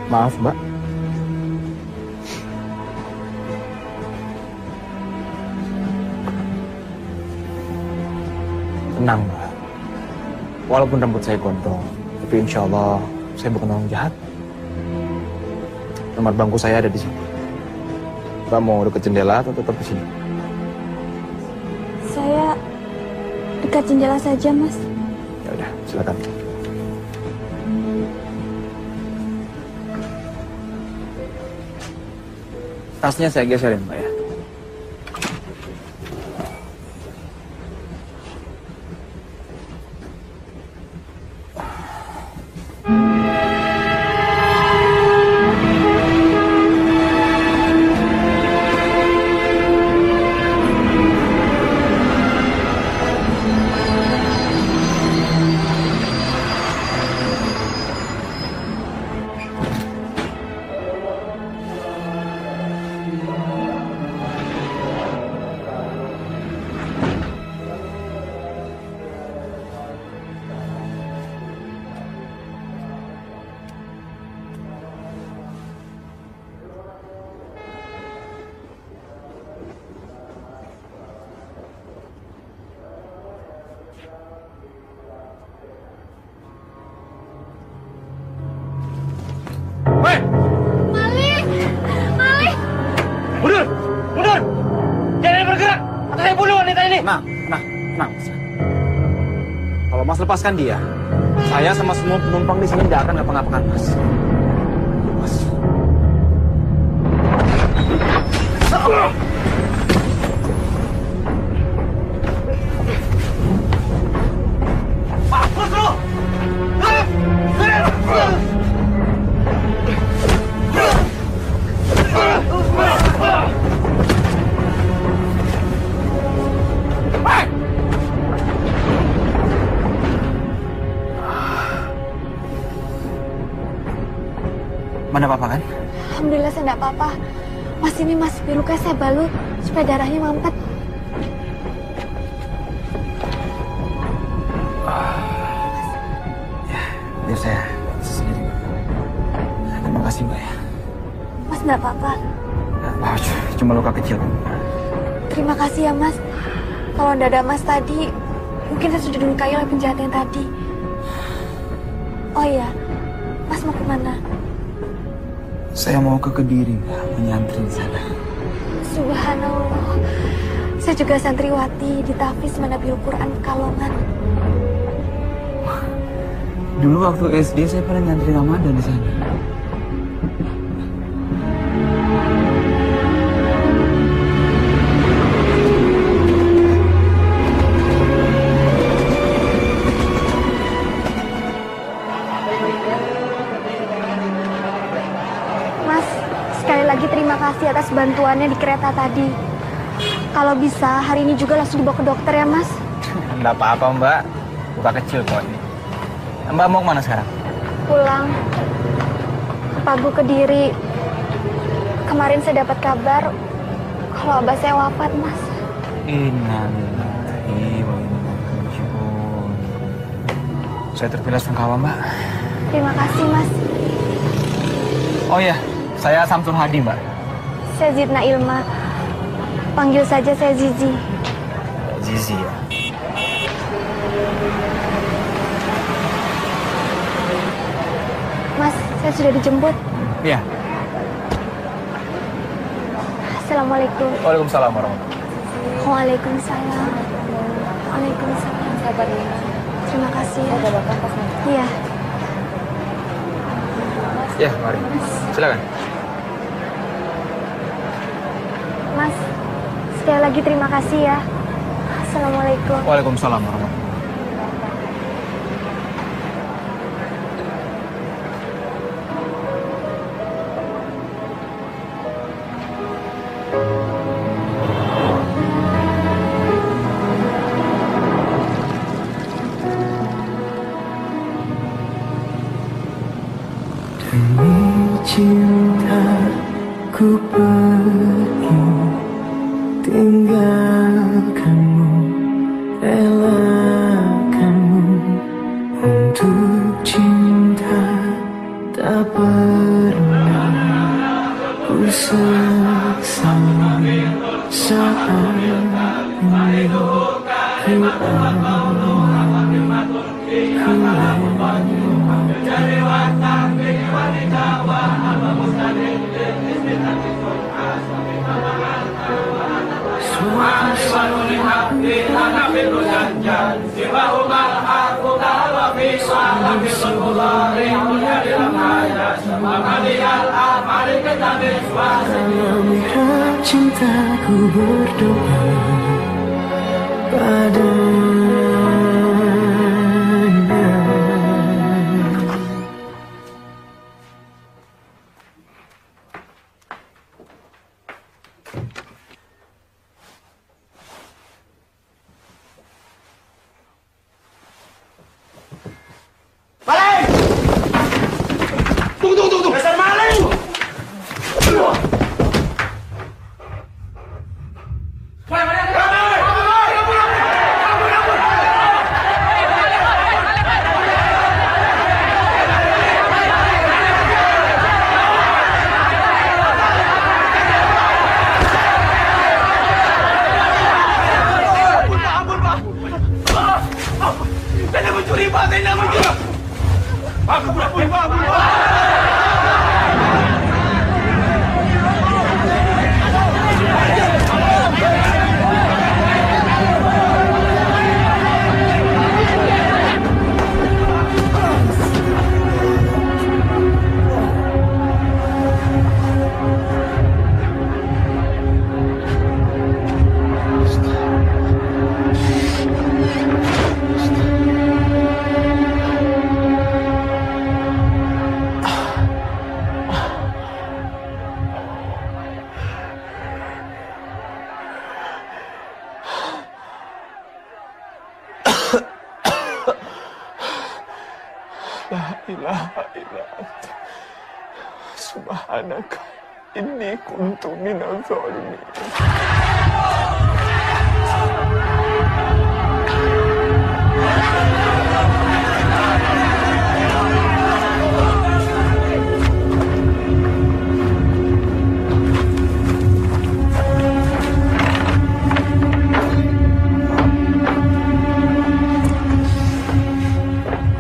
Maaf, Mbak. Tenang, Mbak. Walaupun rambut saya gondrong, tapi insya Allah saya bukan orang jahat. Nomor bangku saya ada di sini. Mbak mau dekat jendela atau tetap di sini? Saya dekat jendela saja, Mas. Ya udah, silakan. Tasnya saya geserin, Mbak ya. Kalau Mas lepaskan dia, saya sama semua penumpang di sini tidak akan ngapa-ngapakan Mas. Mas. Mana apa-apa kan? Alhamdulillah saya tidak apa-apa. Mas, ini Mas, biruka saya balut supaya darahnya mampet. Ya, biar saya sendiri. Terima kasih, Mbak ya. Mas tidak apa-apa. Cuma luka kecil. Terima kasih ya, Mas. Kalau tidak ada Mas tadi, mungkin saya sudah dilukai oleh penjahat yang tadi. Oh iya, Mas mau kemana? Saya mau ke Kediri, Mbak, menyantri di sana. Subhanallah. Saya juga santriwati di Tahfiz Manabiul Quran Pekalongan. Dulu waktu SD saya pernah nyantri Ramadan di sana. Terima kasih atas bantuannya di kereta tadi. Kalau bisa, hari ini juga langsung dibawa ke dokter ya, Mas? Enggak apa-apa, Mbak. Luka kecil kok ini. Mbak mau kemana sekarang? Pulang. Ke Pagu Kediri. Kemarin saya dapat kabar kalau abah saya wafat, Mas. Innalillahi wa inna ilaihi raji'un. Saya terpilas sungkawa, Mbak. Terima kasih, Mas. Oh iya, saya Samsul Hadi, Mbak. Saya Zidna Ilma. Panggil saja saya Zizi. Zizi ya. Mas, saya sudah dijemput. Iya. Assalamualaikum. Waalaikumsalam warahmatullahi wabarakatuh. Waalaikumsalam. Waalaikumsalam. Sabar ya. Terima kasih ya. Ada bapak pas nanti. Iya. Ya, mari. Silakan. Mas, sekali lagi terima kasih ya. Assalamualaikum. Waalaikumsalam warahmatullahi wabarakatuh. Demi cintaku pergi tinggalkanmu, relakanmu untuk cinta tak pernah sesali saat ini melihat cintaku berdoa padanya. Maling! Tunggu! Dasar maling! La ilaha illa anta subhanaka inni kuntu minadz zalimin.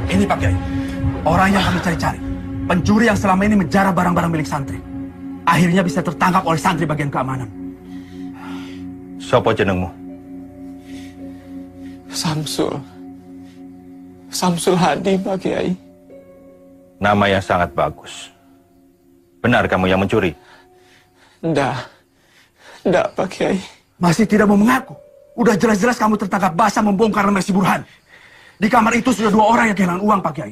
Ini Pak Kiai, orang yang kami cari-cari, pencuri yang selama ini menjarah barang-barang milik santri. Akhirnya bisa tertangkap oleh santri bagian keamanan. Sopo jenengmu? Samsul Hadi, Pak Kiai. Nama yang sangat bagus. Benar kamu yang mencuri? Ndak, Pak Kiai. Masih tidak mau mengaku. Udah jelas-jelas kamu tertangkap basah membongkar lemari si Burhan. Di kamar itu sudah 2 orang yang kehilangan uang, Pak Kiai.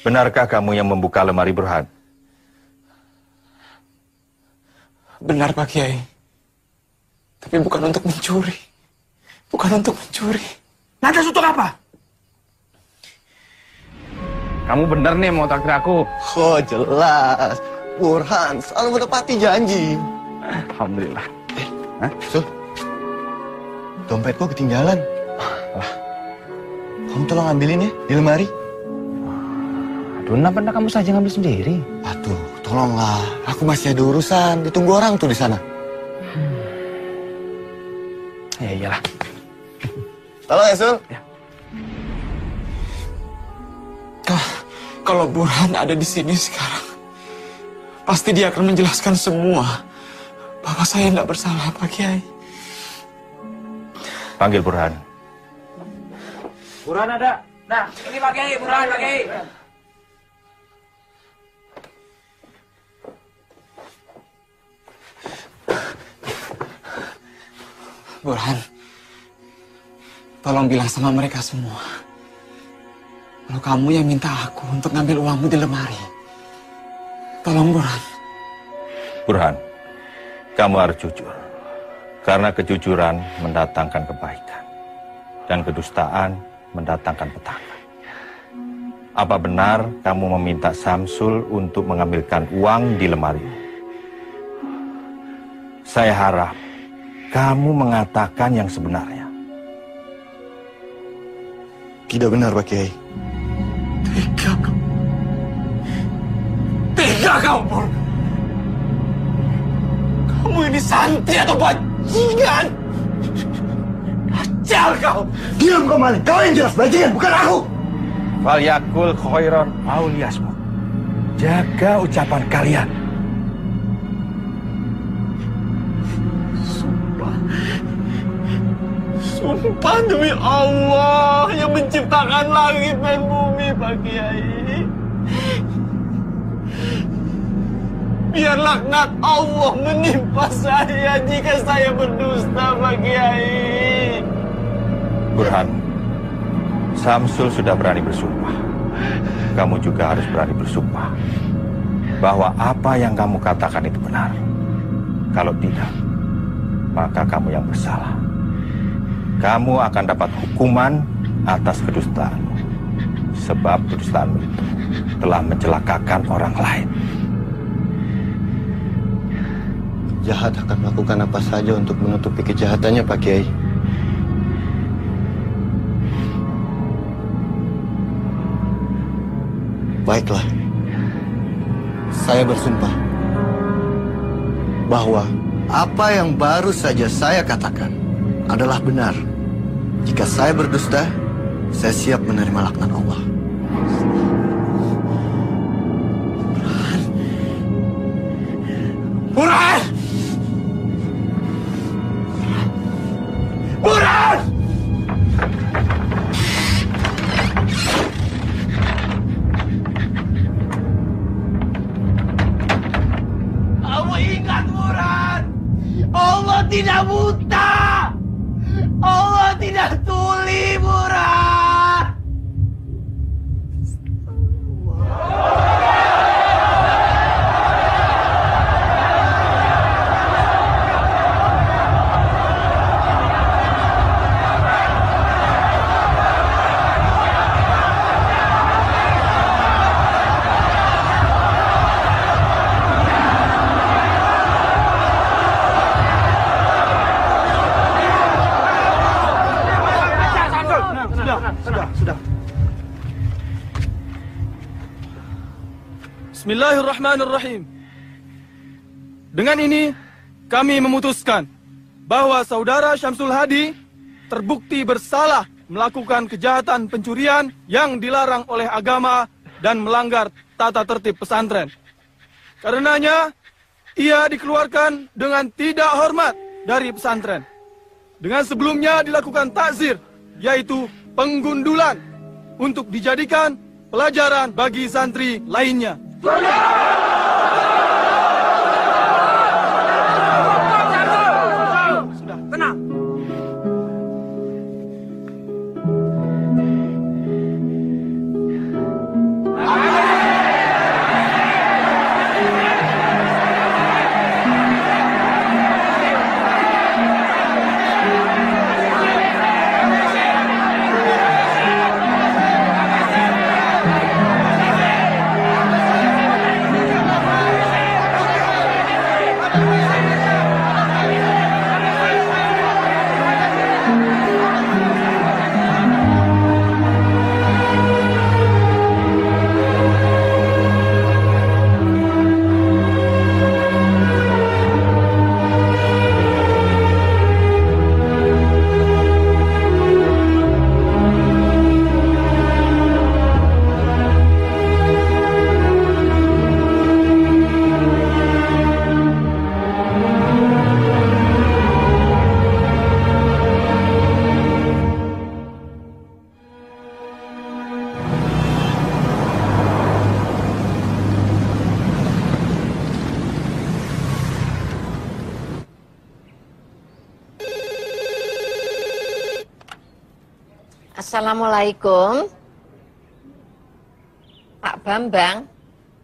Benarkah kamu yang membuka lemari Burhan? Benar, Pak Kiai. Tapi bukan untuk mencuri. Lantas untuk apa? Kamu bener nih mau traktir aku. Oh jelas, Burhan selalu menepati janji. Alhamdulillah. Sul, dompetku ketinggalan. Kamu tolong ambilin ya di lemari. Aduh, kenapa kamu saja ngambil sendiri? Aduh, tolonglah. Aku masih ada urusan. Ditunggu orang tuh di sana. Ya iyalah. Tolong ya, Sul. Ya. Kalau Burhan ada di sini sekarang, pasti dia akan menjelaskan semua bahwa saya tidak bersalah, Pak Kiai. Panggil Burhan. Burhan ada. Nah, ini Pak Kiai, Burhan Pak Kiai. Burhan, tolong bilang sama mereka semua kalau kamu yang minta aku untuk ngambil uangmu di lemari. Tolong, Burhan. Burhan, kamu harus jujur. Karena kejujuran mendatangkan kebaikan. Dan kedustaan mendatangkan petaka. Apa benar kamu meminta Samsul untuk mengambilkan uang di lemari? Saya harap kamu mengatakan yang sebenarnya. Tidak benar, Pak Kiai. Tega kau, Burhan. Kamu ini santri atau bajingan? Dajjal kau! Diam kau Malik, kau yang jelas bajingan, bukan aku. Falyakul khairan aw liyasmut. Jaga ucapan kalian. Sumpah demi Allah yang menciptakan langit dan bumi, Pak Kiai. Biar laknat Allah menimpa saya jika saya berdusta, Pak Kiai. Burhan, Samsul sudah berani bersumpah. Kamu juga harus berani bersumpah bahwa apa yang kamu katakan itu benar. Kalau tidak, maka kamu yang bersalah. Kamu akan dapat hukuman atas kedustaanmu. Sebab kedustaanmu itu telah mencelakakan orang lain. Jahat akan melakukan apa saja untuk menutupi kejahatannya, Pak Kiai. Baiklah, saya bersumpah bahwa apa yang baru saja saya katakan adalah benar. Jika saya berdusta, saya siap menerima laknat Allah. Burhan! Burhan! Kamu ingat, Burhan? Allah tidak buta! Allah tidak tuli, Burhan! Sudah. Bismillahirrahmanirrahim. Dengan ini, kami memutuskan bahwa saudara Syamsul Hadi terbukti bersalah melakukan kejahatan pencurian yang dilarang oleh agama dan melanggar tata tertib pesantren. Karenanya, ia dikeluarkan dengan tidak hormat dari pesantren. Dengan sebelumnya dilakukan takzir, yaitu penggundulan, untuk dijadikan pelajaran bagi santri lainnya. Sudah, tenang. Assalamualaikum. Pak Bambang.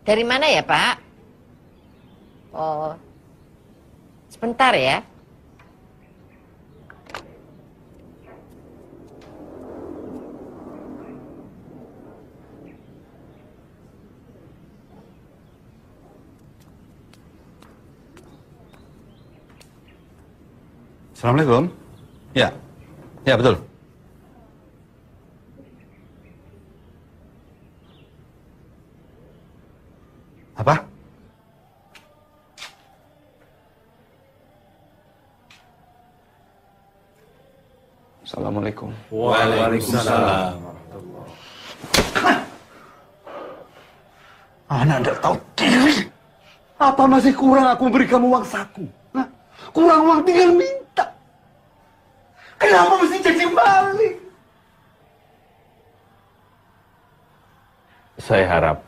Dari mana ya, Pak? Oh. Sebentar ya. Assalamualaikum. Ya, ya betul. Apa? Assalamualaikum. Waalaikumsalam. Anak tidak tahu diri. Apa masih kurang aku beri kamu uang saku? Hah? Kurang uang tinggal minta. Kenapa mesti jadi maling? Saya harap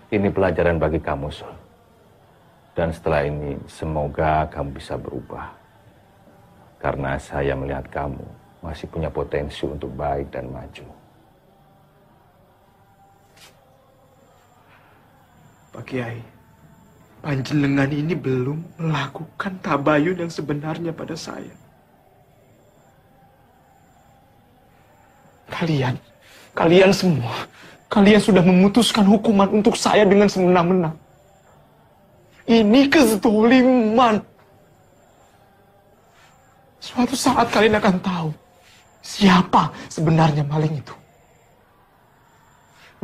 ini pelajaran bagi kamu, Sul. Dan setelah ini semoga kamu bisa berubah. Karena saya melihat kamu masih punya potensi untuk baik dan maju. Pak Kiai, panjenengan ini belum melakukan tabayun yang sebenarnya pada saya. Kalian semua, kalian sudah memutuskan hukuman untuk saya dengan semena-mena. Ini kezaliman. Suatu saat kalian akan tahu siapa sebenarnya maling itu.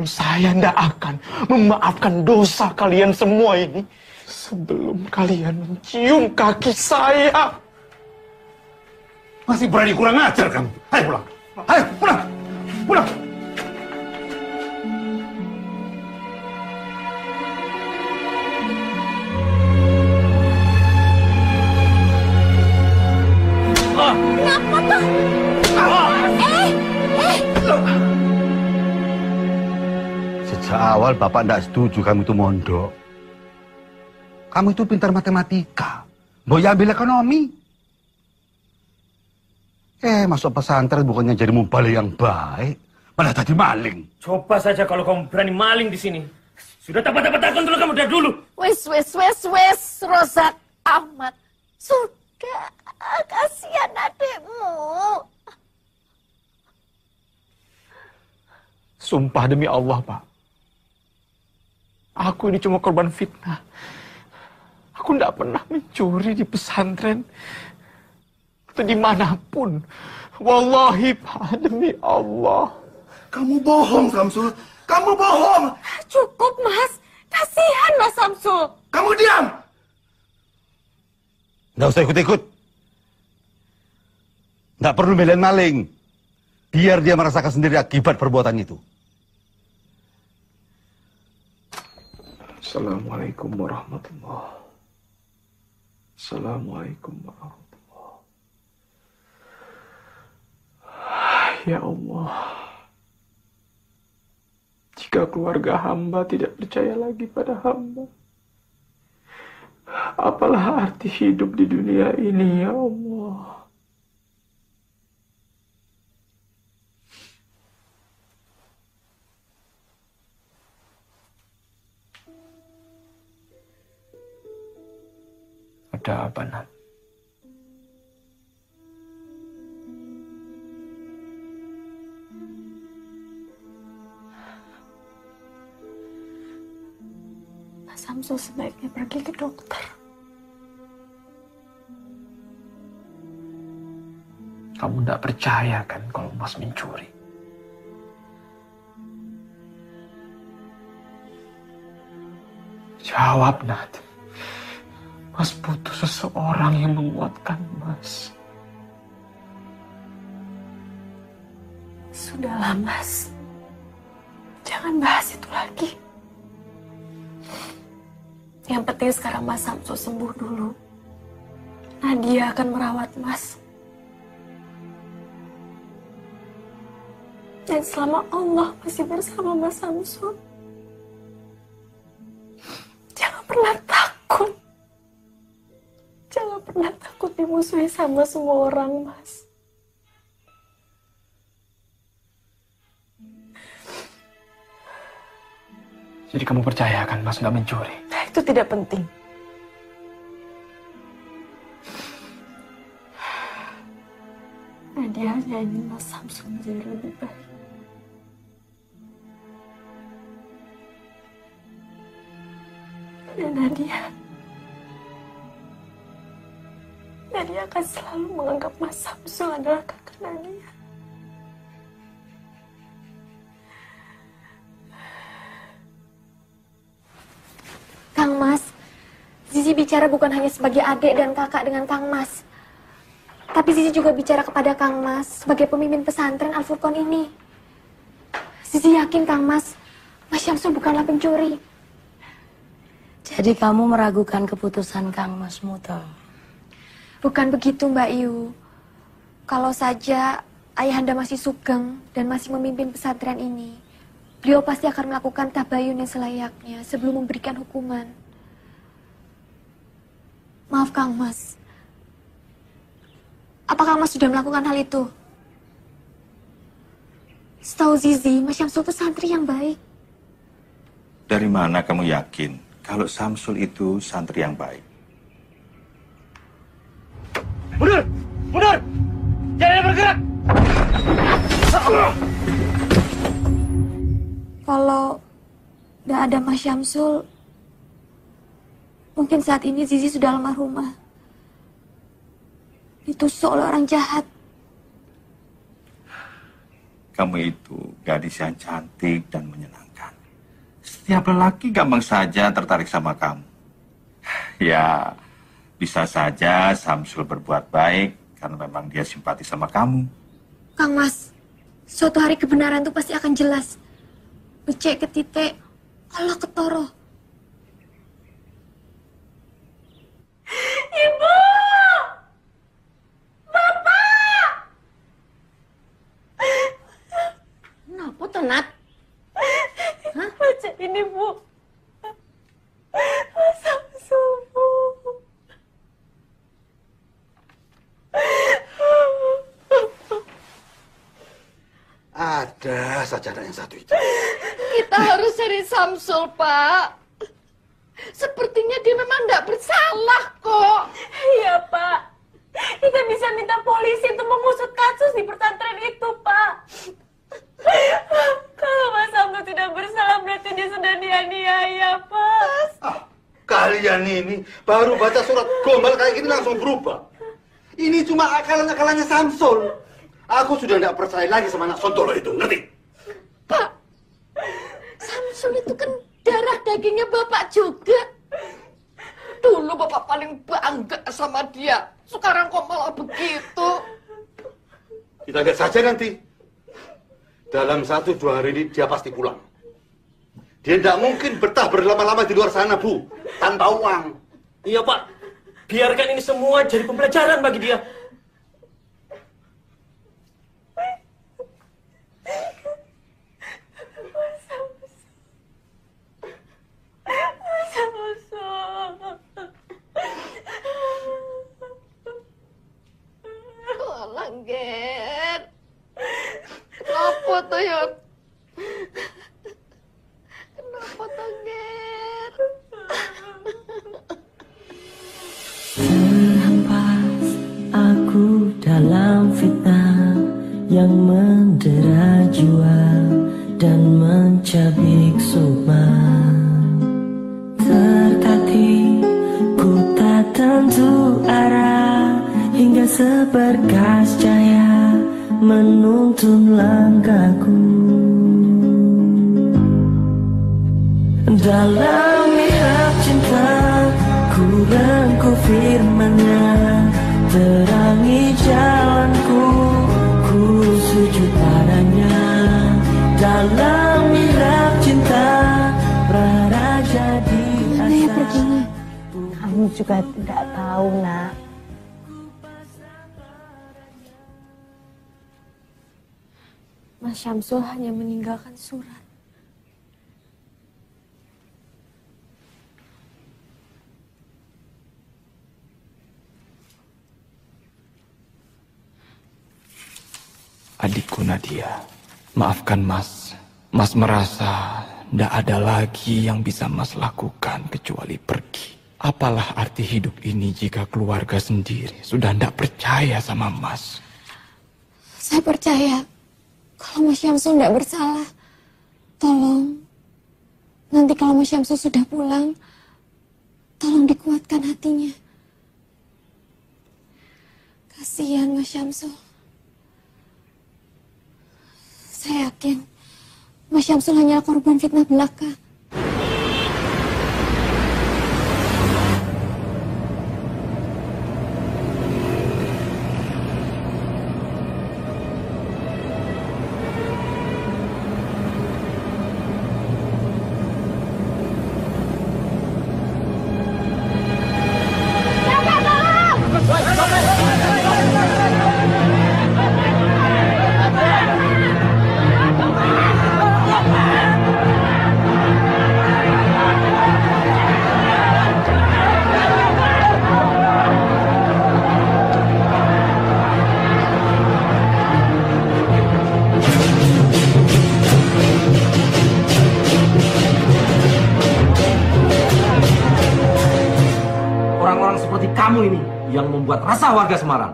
Saya tidak akan memaafkan dosa kalian semua ini sebelum kalian mencium kaki saya. Masih berani kurang ajar kamu. Ayo pulang. Ayo pulang. Pulang. Kenapa tuh? Sejak awal Bapak tidak setuju kamu itu mondok. Kamu itu pintar matematika. Boya ambil ekonomi. Masuk pesantren bukannya jadi mubalik yang baik. Malah tadi maling. Coba saja kalau kamu berani maling di sini. Sudah dapat akun dulu kamu dari dulu. Wes, Rozak Ahmad. Sudah, kasihan adikmu. Sumpah demi Allah, Pak. Aku ini cuma korban fitnah. Aku tidak pernah mencuri di pesantren. Atau dimanapun. Wallahi, Pak, demi Allah. Kamu bohong, Samsul. Kamu bohong. Cukup, Mas. Kasihan Mas Samsul. Kamu diam. Nggak usah ikut-ikut. Nggak perlu belain maling. Biar dia merasakan sendiri akibat perbuatan itu. Assalamualaikum warahmatullahi. Assalamualaikum warahmatullahi. Ya Allah. Jika keluarga hamba tidak percaya lagi pada hamba, apalah arti hidup di dunia ini, ya Allah. Ada apa, Nat? Mas Samsul sebaiknya pergi ke dokter. Kamu tidak percaya kan kalau Mas mencuri? Jawab, Nat. Mas butuh seseorang yang menguatkan Mas. Sudahlah, Mas. Jangan bahas itu lagi. Yang penting sekarang Mas Samsul sembuh dulu. Nadia akan merawat Mas. Dan selama Allah masih bersama Mas Samsul, jangan pernah takut. Jangan pernah takut dimusuhi sama semua orang, Mas. Jadi kamu percaya kan Mas nggak mencuri? Nah, itu tidak penting. Nadia hanya ingin Mas Samsul menjadi lebih baik. Dan Nadia akan selalu menganggap Mas Samsul adalah kakak Nadia. Kang Mas, Zizi bicara bukan hanya sebagai adik dan kakak dengan Kang Mas, Tapi Zizi juga bicara kepada Kang Mas sebagai pemimpin pesantren Al-Furqan ini. Zizi yakin Kang Mas Syamsul bukanlah pencuri. Jadi kamu meragukan keputusan Kang Mas toh? Bukan begitu Mbak Yu. Kalau saja ayahanda masih sugeng dan masih memimpin pesantren ini, beliau pasti akan melakukan tabayun yang selayaknya sebelum memberikan hukuman. Maaf Kang Mas. Apakah Mas sudah melakukan hal itu? Setahu Zizi, Mas Syamsul itu santri yang baik. Dari mana kamu yakin kalau Syamsul itu santri yang baik? Mundur! Mundur! Jangan bergerak! Kalau tidak ada Mas Syamsul, mungkin saat ini Zizi sudah almarhumah. Ditusuk oleh orang jahat. Kamu itu gadis yang cantik dan menyenangkan. Setiap lelaki gampang saja tertarik sama kamu. Ya, bisa saja Syamsul berbuat baik karena memang dia simpati sama kamu. Kang Mas, suatu hari kebenaran itu pasti akan jelas. Becek ke titik, Allah ketoro. Ibu! Bapak! Kenapa tuh, Nat? Baca ini, Bu. Syamsul, Bu. Ada sajadah yang satu itu. Kita harus cari Syamsul, Pak. Sepertinya dia memang tidak bersalah kok. Iya, Pak. Kita bisa minta polisi untuk mengusut kasus di pesantren itu, Pak. Kalau Mas Syamsul tidak bersalah, berarti dia sudah dianiaya, Pak. Kalian ini baru baca surat gombal kayak gini langsung berubah. Ini cuma akalan-akalannya Syamsul. Aku sudah tidak percaya lagi sama anak sontolo itu, ngerti? Pak, Syamsul itu kan darah dagingnya Bapak juga. Dulu Bapak paling bangga sama dia. Sekarang kok malah begitu? Kita lihat saja nanti. Dalam 1-2 hari ini dia pasti pulang. Dia tidak mungkin betah berlama-lama di luar sana, Bu. Tanpa uang. Iya, Pak. Biarkan ini semua jadi pembelajaran bagi dia. Langgen. Kenapa tuh, Yot? Kenapa tuh, Gen? Terhempas aku dalam fitnah yang mendera jiwa dan mencabik sukma. Tertatih ku tak tentu arah hingga seberkas cahaya menuntun langkahku. Dalam mihrab cinta ku rengkuh firman-Nya, terangi jalanku, ku sujud padanya. Dalam mihrab cinta praraja di atas. Kamu juga tidak tahu, Nak. Mas Syamsul hanya meninggalkan surat. Adikku Nadia, maafkan Mas. Mas merasa tidak ada lagi yang bisa Mas lakukan kecuali pergi. Apalah arti hidup ini jika keluarga sendiri sudah tidak percaya sama Mas? Saya percaya kalau Mas Syamsul tidak bersalah. Tolong, nanti kalau Mas Syamsul sudah pulang, tolong dikuatkan hatinya. Kasihan Mas Syamsul. Saya yakin Mas Syamsul hanya korban fitnah belaka. kamu ini yang membuat resah warga Semarang.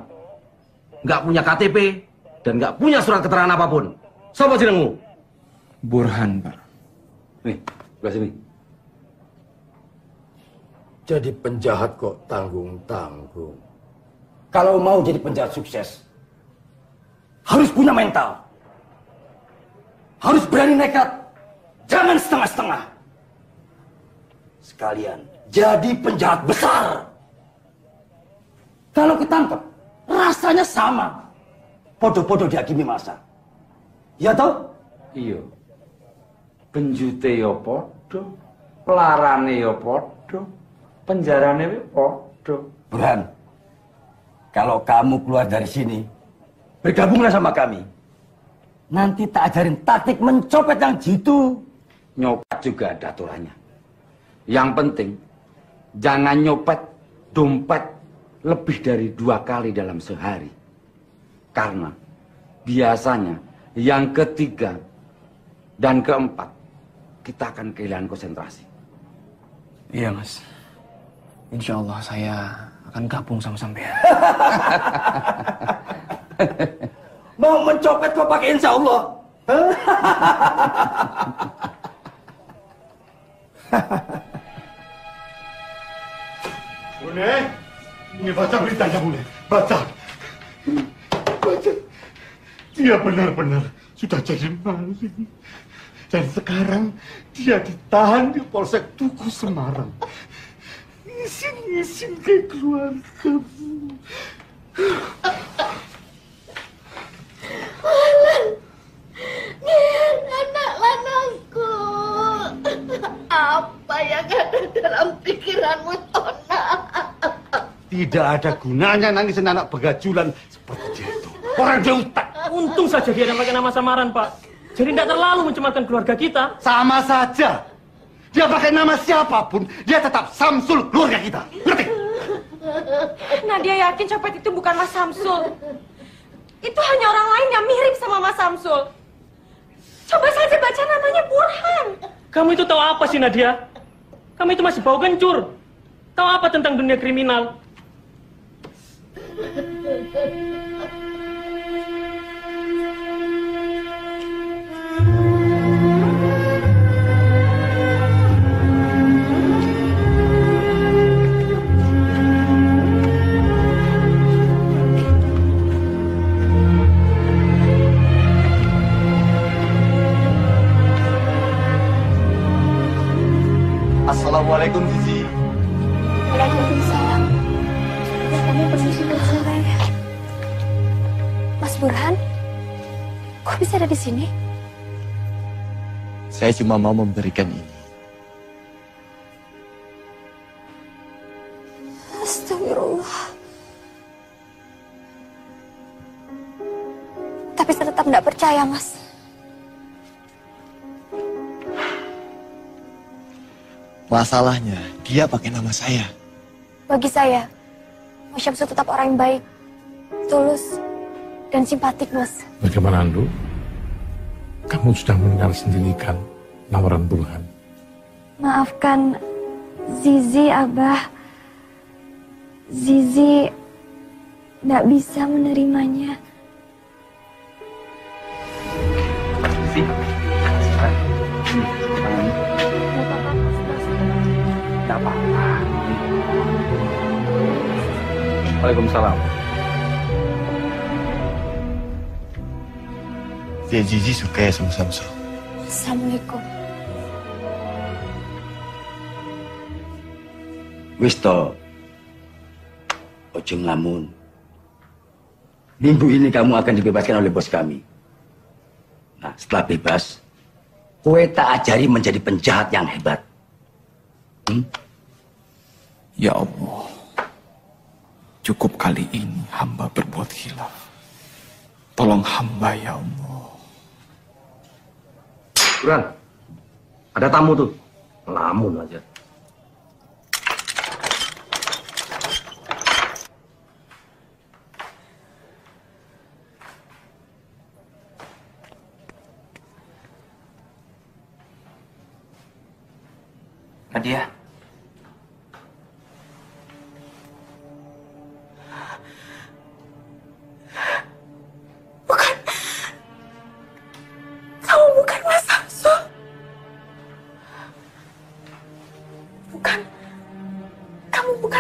Nggak punya KTP dan nggak punya surat keterangan apapun. Siapa jenengmu? Burhan, Pak. Nih, sebelah sini. Jadi penjahat kok tanggung-tanggung. Kalau mau jadi penjahat sukses, harus punya mental. Harus berani nekat. Jangan setengah-setengah. Sekalian jadi penjahat besar. Kalau ketangkep, rasanya sama. Podo-podo dihakimi masa. Ya toh? Iya. Penjute yo podo, pelarane yo podo, penjarane yo podo. Burhan, kalau kamu keluar dari sini, bergabunglah sama kami. Nanti tak ajarin taktik mencopet yang jitu. Nyopet juga ada aturannya. Yang penting, jangan nyopet dompet lebih dari 2 kali dalam sehari. Karena biasanya yang ketiga dan keempat, kita akan kehilangan konsentrasi. Iya, Mas. Insya Allah saya akan gabung sama sampean. Mau mencopet kok pakai insya Allah? Bune, ini baca beritanya, Bune. Baca. Baca. Dia benar-benar sudah jadi maling. Dan sekarang dia ditahan di Polsek Tugu Semarang. Isin-isin ke keluargamu. Alan, Nian, anak lanangku. Apa yang ada dalam pikiranmu, Tona? Tidak ada gunanya nangisin anak begajulan seperti dia itu. Orang dia utak. Untung saja dia pakai nama samaran, Pak. Jadi tidak terlalu mencemarkan keluarga kita. Sama saja. Dia pakai nama siapapun, dia tetap Samsul keluarga kita. Ngerti? Nadia yakin copet itu bukan Mas Samsul. Itu hanya orang lain yang mirip sama Mas Samsul. Coba saja baca namanya Burhan. Kamu itu tahu apa sih, Nadia? Kamu itu masih bau kencur. Tahu apa tentang dunia kriminal? Assalamualaikum, Zizi. Waalaikumsalam. Ya, kami permisi bercerai. Mas Burhan, kok bisa ada di sini? Saya cuma mau memberikan ini. Astagfirullah. Tapi saya tetap tidak percaya, Mas. Masalahnya, dia pakai nama saya. Bagi saya, Mas Syamsul tetap orang yang baik, tulus, dan simpatik, Mas. Bagaimana, Andu? Kamu sudah mendengar sendiri kan lamaran Burhan? Maafkan Zizi, Abah. Zizi tidak bisa menerimanya. Tidak apa-apa. Waalaikumsalam. Zizi suka ya sama Samsul. Assalamualaikum. Wis to. Ojo ngelamun. Minggu ini kamu akan dibebaskan oleh bos kami. Nah, setelah bebas, kowe tak ajari menjadi penjahat yang hebat. Ya Allah, cukup kali ini hamba berbuat khilaf. Tolong hamba ya Allah. Burhan, ada tamu tuh. Lamun aja. Nadia.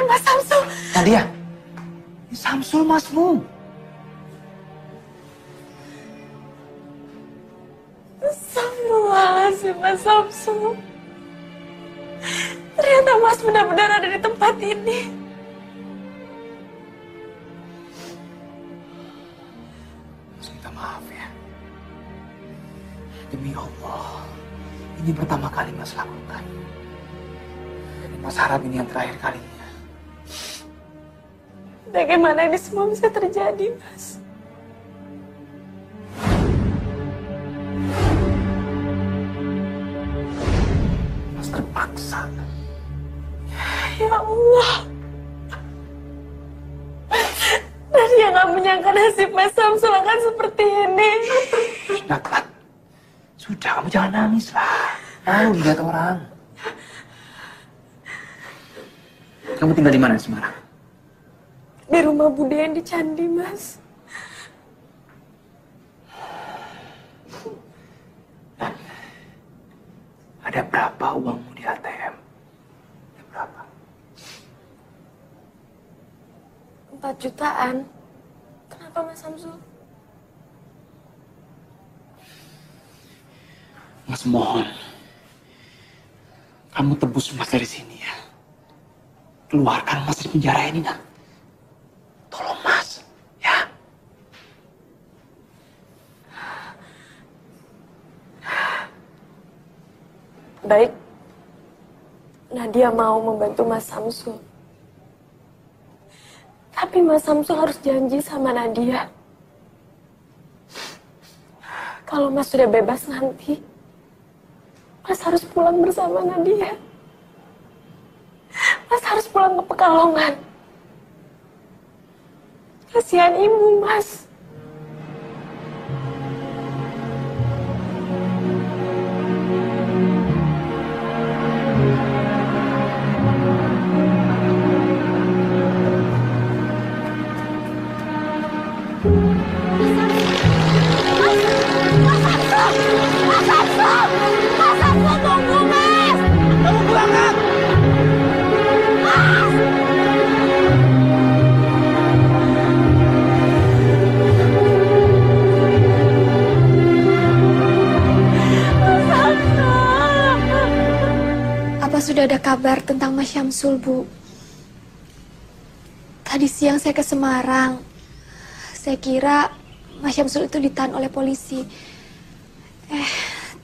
Mas Samsul. Nadia, Samsul masmu. Astagfirullahaladzim, Mas Samsul. Ternyata Mas benar-benar ada di tempat ini. Minta maaf ya. Demi Allah, ini pertama kali Mas lakukan. Dan Mas harap ini yang terakhir kalinya. Bagaimana ini semua bisa terjadi, Mas? Mas terpaksa. Ya Allah. Nadia nggak menyangka nasib Mas Samsul akan seperti ini. Naklat. Sudah, kamu jangan nangis lah. Malu lihat orang. Kamu tinggal di mana di Semarang? Di rumah Bude yang di Candi, Mas. Dan ada berapa uangmu di ATM? Ada berapa? 4 jutaan. Kenapa, Mas Samsul? Mas mohon, kamu tebus Mas dari sini ya. Keluarkan Mas dari penjara ini, nak. Tolong Mas, ya. Baik. Nadia mau membantu Mas Samsul. Tapi Mas Samsul harus janji sama Nadia. Kalau Mas sudah bebas nanti, Mas harus pulang bersama Nadia. Mas harus pulang ke Pekalongan. Kasihan ibu, Mas. Apa sudah ada kabar tentang Mas Syamsul, Bu? Tadi siang saya ke Semarang. Saya kira Mas Syamsul itu ditahan oleh polisi.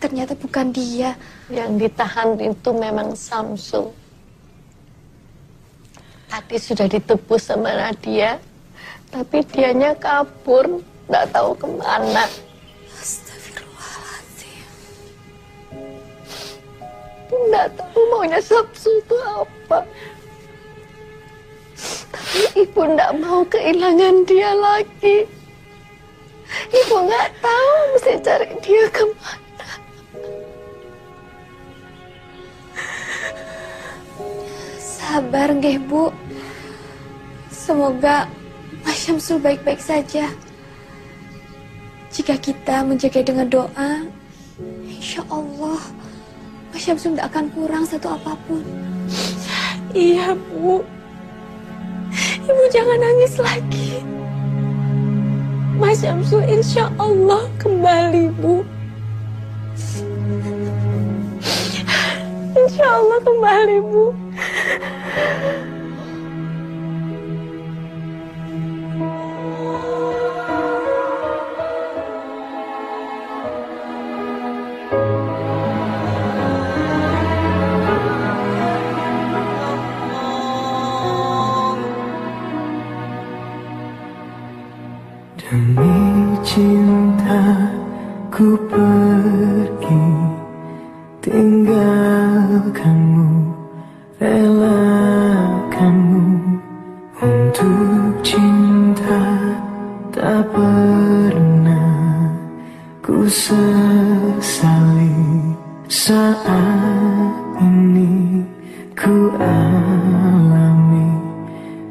Ternyata bukan dia. Yang ditahan itu memang Syamsul. Tadi sudah ditebus sama Nadia, tapi dianya kabur, nggak tahu kemana. Astagfirullahaladzim. Nggak tahu maunya Syamsul itu apa. Tapi ibu nggak mau kehilangan dia lagi. Ibu nggak tahu mesti cari dia kemana. Sabar nggih, Bu. Semoga Mas Syamsul baik-baik saja. Jika kita menjaga dengan doa, insya Allah Mas Syamsul tidak akan kurang satu apapun. Iya, Bu. Ibu jangan nangis lagi. Mas Syamsul insya Allah kembali, Bu. Insya Allah kembali, Bu. Demi cinta ku pergi, tinggalkanmu, relakanmu. Untuk cinta tak pernah ku sesali. Saat ini ku alami,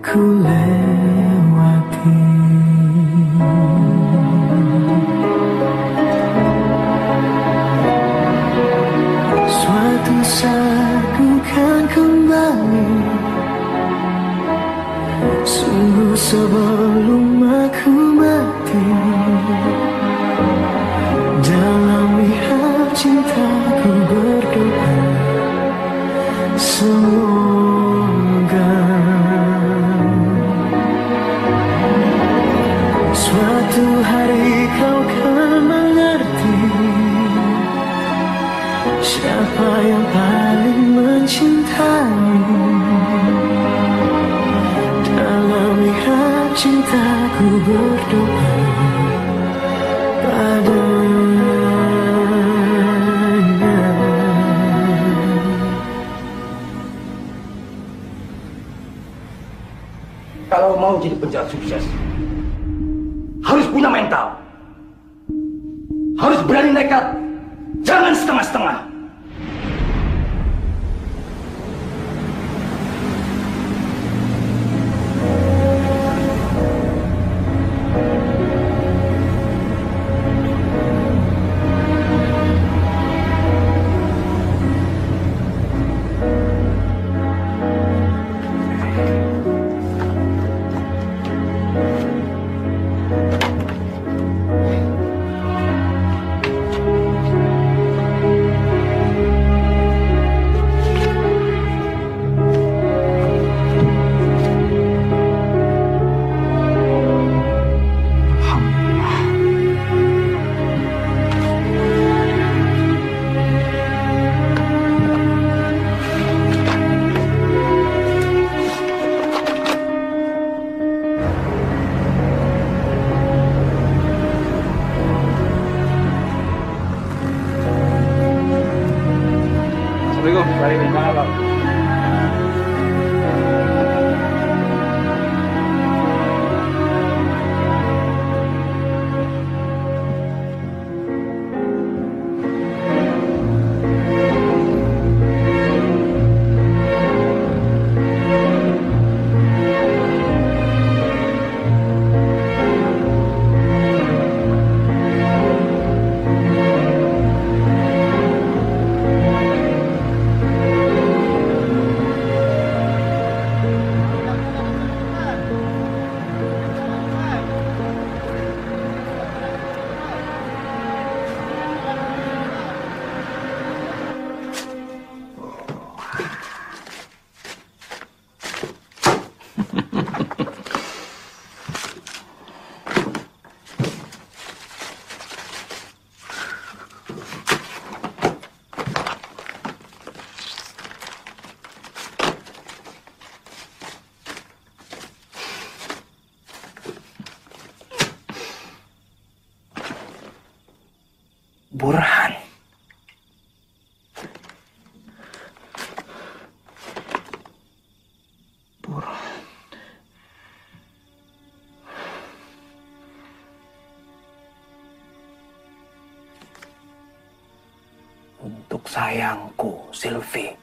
ku lewati. Suatu saat ku kan kembali Sungguh sebelum aku mati, dalam mihab cintaku berdoa, semoga suatu hari kau kan mengerti siapa yang paling mencintaimu. Dalam mihab cintaku berdoa padanya. Kalau mau jadi penjahat sukses, harus punya mental. Harus berani nekat, jangan setengah-setengah. Burhan. Burhan. Untuk sayangku, Sylvie.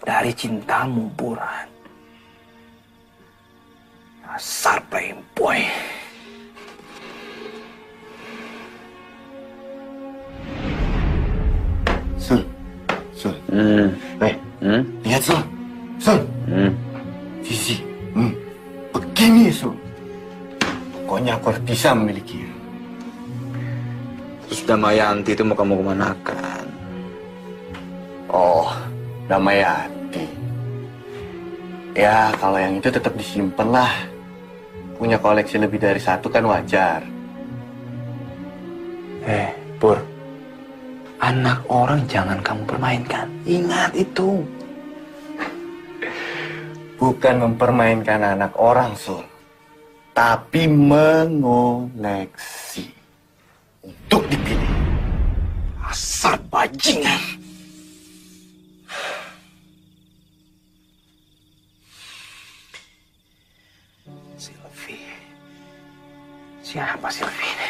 Dari cintamu, Burhan. Dasar playboy. Lihat Sul, Sisi, begini Sul. Pokoknya aku harus bisa memilikinya. Terus Damayanti itu mau kamu kemanakan? Oh, Damayanti. Ya, kalau yang itu tetap disimpan lah. Punya koleksi lebih dari satu kan wajar. Pur. Anak orang jangan kamu permainkan. Ingat itu. Bukan mempermainkan anak orang, Sul. Tapi mengoleksi. Untuk dipilih. Asal bajingan. Sylvie. Siapa Sylvie?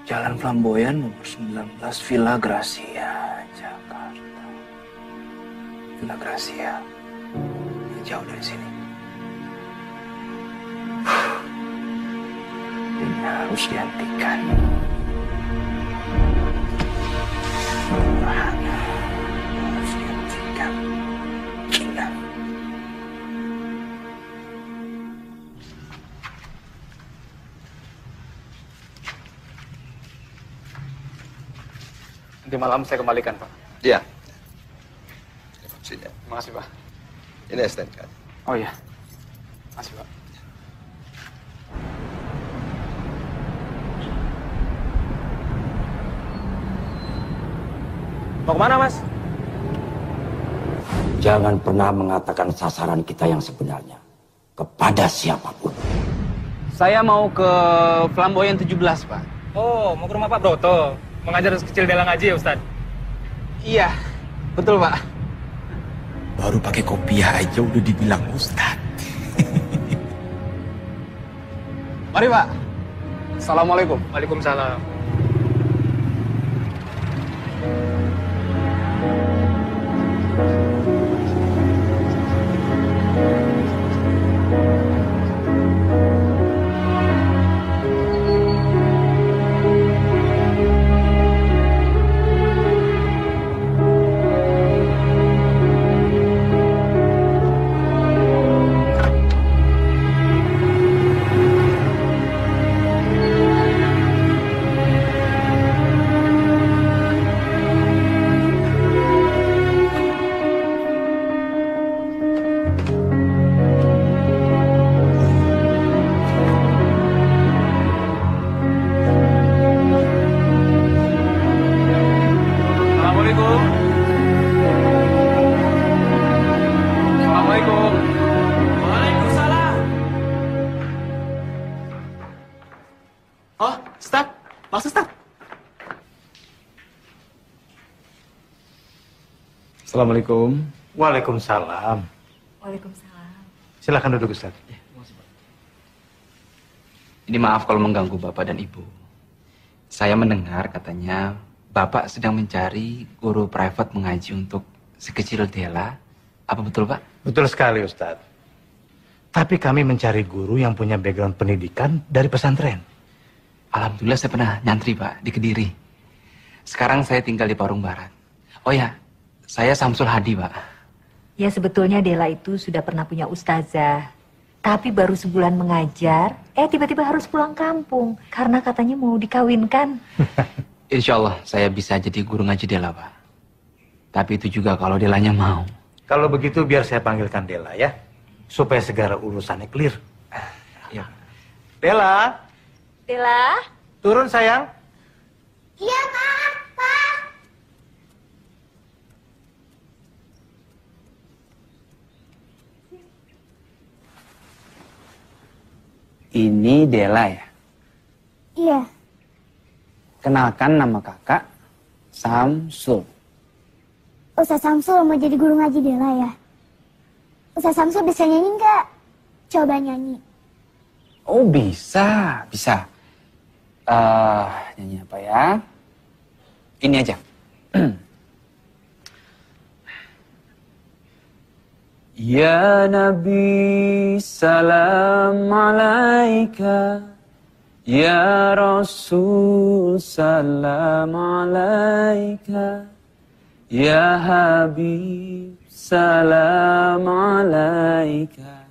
Jalan Flamboyan nomor 19 Villa Gracia, Jakarta. Villa Gracia. Jauh dari sini. Ini harus dihentikan. Harus dihentikan. Gila. Nanti malam saya kembalikan, Pak. Iya. Ini vaksinnya. Makasih, Pak. Ini STNK. Oh iya. Makasih, Pak. Mau kemana, Mas? Jangan pernah mengatakan sasaran kita yang sebenarnya kepada siapapun. Saya mau ke Flamboyan 17, Pak. Oh, mau ke rumah Pak Broto. Mengajar kecil Dela ngaji ya, Ustaz? Iya, betul, Pak. Baru pakai kopiah aja udah dibilang Ustadz. Mari, Pak. Assalamualaikum. Waalaikumsalam. Assalamualaikum. Assalamualaikum. Waalaikumsalam. Oh, Ustaz. Mas Ustaz. Assalamualaikum. Waalaikumsalam. Waalaikumsalam. Silakan duduk, Ustaz. Ini maaf kalau mengganggu Bapak dan Ibu. Saya mendengar katanya Bapak sedang mencari guru private mengaji untuk si kecil Dela. Apa betul, Pak? Betul sekali, Ustaz. Tapi kami mencari guru yang punya background pendidikan dari pesantren. Alhamdulillah saya pernah nyantri, Pak, di Kediri. Sekarang saya tinggal di Parung Barat. Oh ya, saya Samsul Hadi, Pak. Ya sebetulnya Dela itu sudah pernah punya ustazah. Tapi baru sebulan mengajar, tiba-tiba harus pulang kampung. Karena katanya mau dikawinkan. Insya Allah saya bisa jadi guru ngaji Dela, Pak. Tapi itu juga kalau Delanya mau. Kalau begitu biar saya panggilkan Dela ya. Supaya segala urusannya clear. Ya. Dela, Dela? turun sayang. Iya, Pak. Ini Dela ya? Iya. Kenalkan nama kakak, Samsul. Ustaz Samsul mau jadi guru ngaji Dela ya? Ustaz Samsul bisa nyanyi nggak? Coba nyanyi. Oh bisa, bisa. Nyanyi apa ya? Ini aja. Ya Nabi salam alaika, Ya Rasul salam alaika, Ya Habib salam alaika,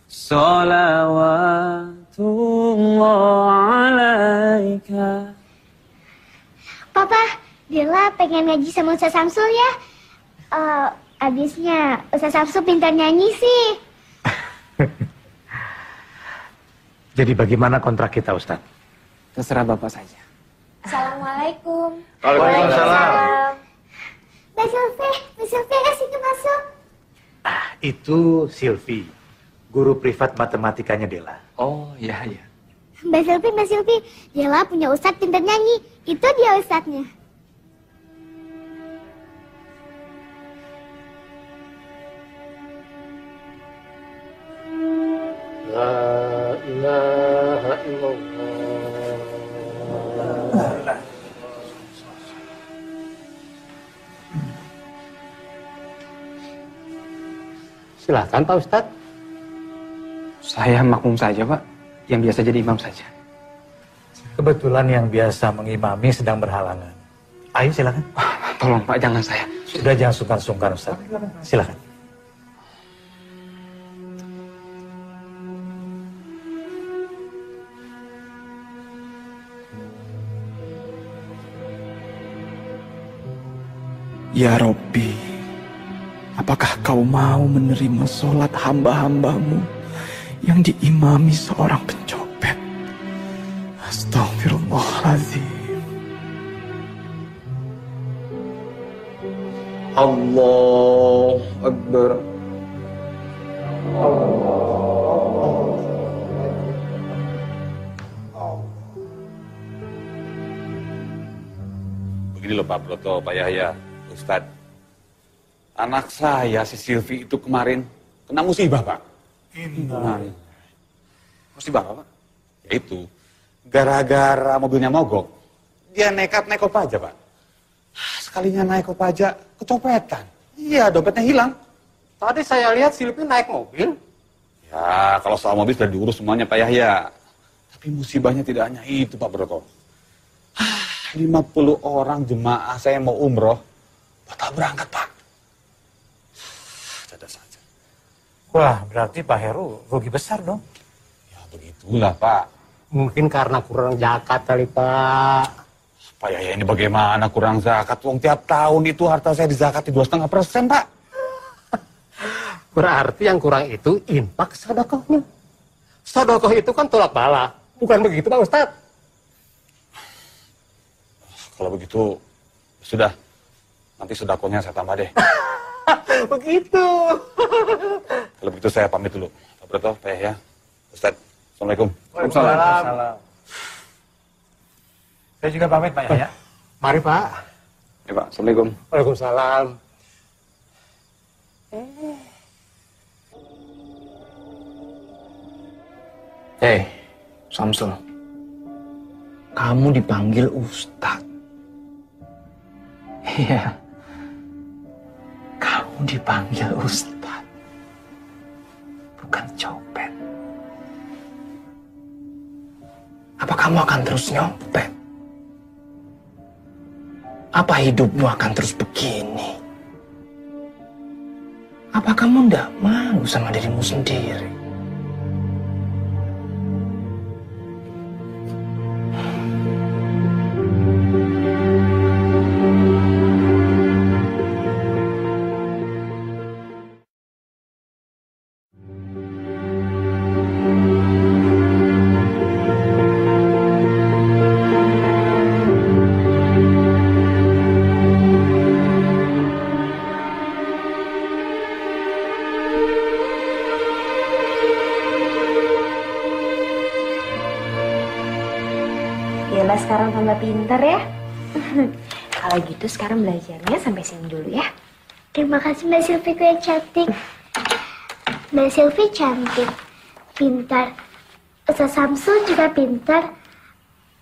salawatullah alaika. Papa, Dela pengen ngaji sama Ustaz Samsul ya? Abisnya Ustaz Samsul pintar nyanyi sih. Jadi bagaimana kontrak kita, Ustaz? Terserah Bapak saja. Assalamualaikum. Waalaikumsalam. Mbak Sylvie kasih masuk. Itu Silvi, guru privat matematikanya Dela. Oh iya iya. Mbak Sylvie, Dela punya ustadz pintar nyanyi. Itu dia ustadznya. La ilaha illallah. Silakan Pak Ustadz. Saya makmum saja, Pak. Yang biasa jadi imam saja. Kebetulan yang biasa mengimami sedang berhalangan. Ayo silakan. Tolong Pak, jangan saya. Sudah jangan sungkan-sungkan Ustaz. Silakan. Ya Robbi, apakah kau mau menerima sholat hamba-hambamu yang diimami seorang pencopet? Astagfirullahaladzim. Allah Akbar. Begini loh Pak Broto, Pak Yahya, Ustadz. Anak saya si Silvi itu kemarin kena musibah Pak. Kemarin. Musibah apa Pak? Yaitu gara-gara mobilnya mogok, dia nekat naik Kopaja Pak. Sekalinya naik Kopaja, kecopetan. Iya, dompetnya hilang. Tadi saya lihat Silvi naik mobil. Ya, kalau soal mobil sudah diurus semuanya Pak Yahya. Tapi musibahnya tidak hanya itu Pak Broto. 50 orang jemaah saya mau umroh, batal berangkat Pak. Ada saja. Wah, berarti Pak Heru rugi besar dong. Ya begitulah Pak. Mungkin karena kurang zakat kali Pak. Pak Yahya ini bagaimana kurang zakat? Wong tiap tahun itu harta saya dizakati 2,5% Pak. Berarti yang kurang itu infak sedekahnya. Sedekah itu kan tolak bala. Bukan begitu Pak Ustadz? Kalau begitu, sudah. Nanti sedekahnya saya tambah deh. Begitu. Kalau begitu saya pamit dulu. Pak Broto, Pak Yahya, Ustadz. Assalamualaikum. Waalaikumsalam. Saya juga pamit Pak Yahya. Mari Pak. Ya Pak, Assalamualaikum. Waalaikumsalam. Hei, Samsul. Kamu dipanggil Ustadz. Iya. Kamu dipanggil Ustadz. Bukan copet. Apa kamu akan terus nyopet? Apa hidupmu akan terus begini? Apa kamu ndak malu sama dirimu sendiri? Dela sekarang tambah pinter ya. Kalau gitu sekarang belajarnya sampai sini dulu ya. Terima kasih Mbak Silviku yang cantik. Mbak Silvi cantik, pintar. Ustaz Samsul juga pintar.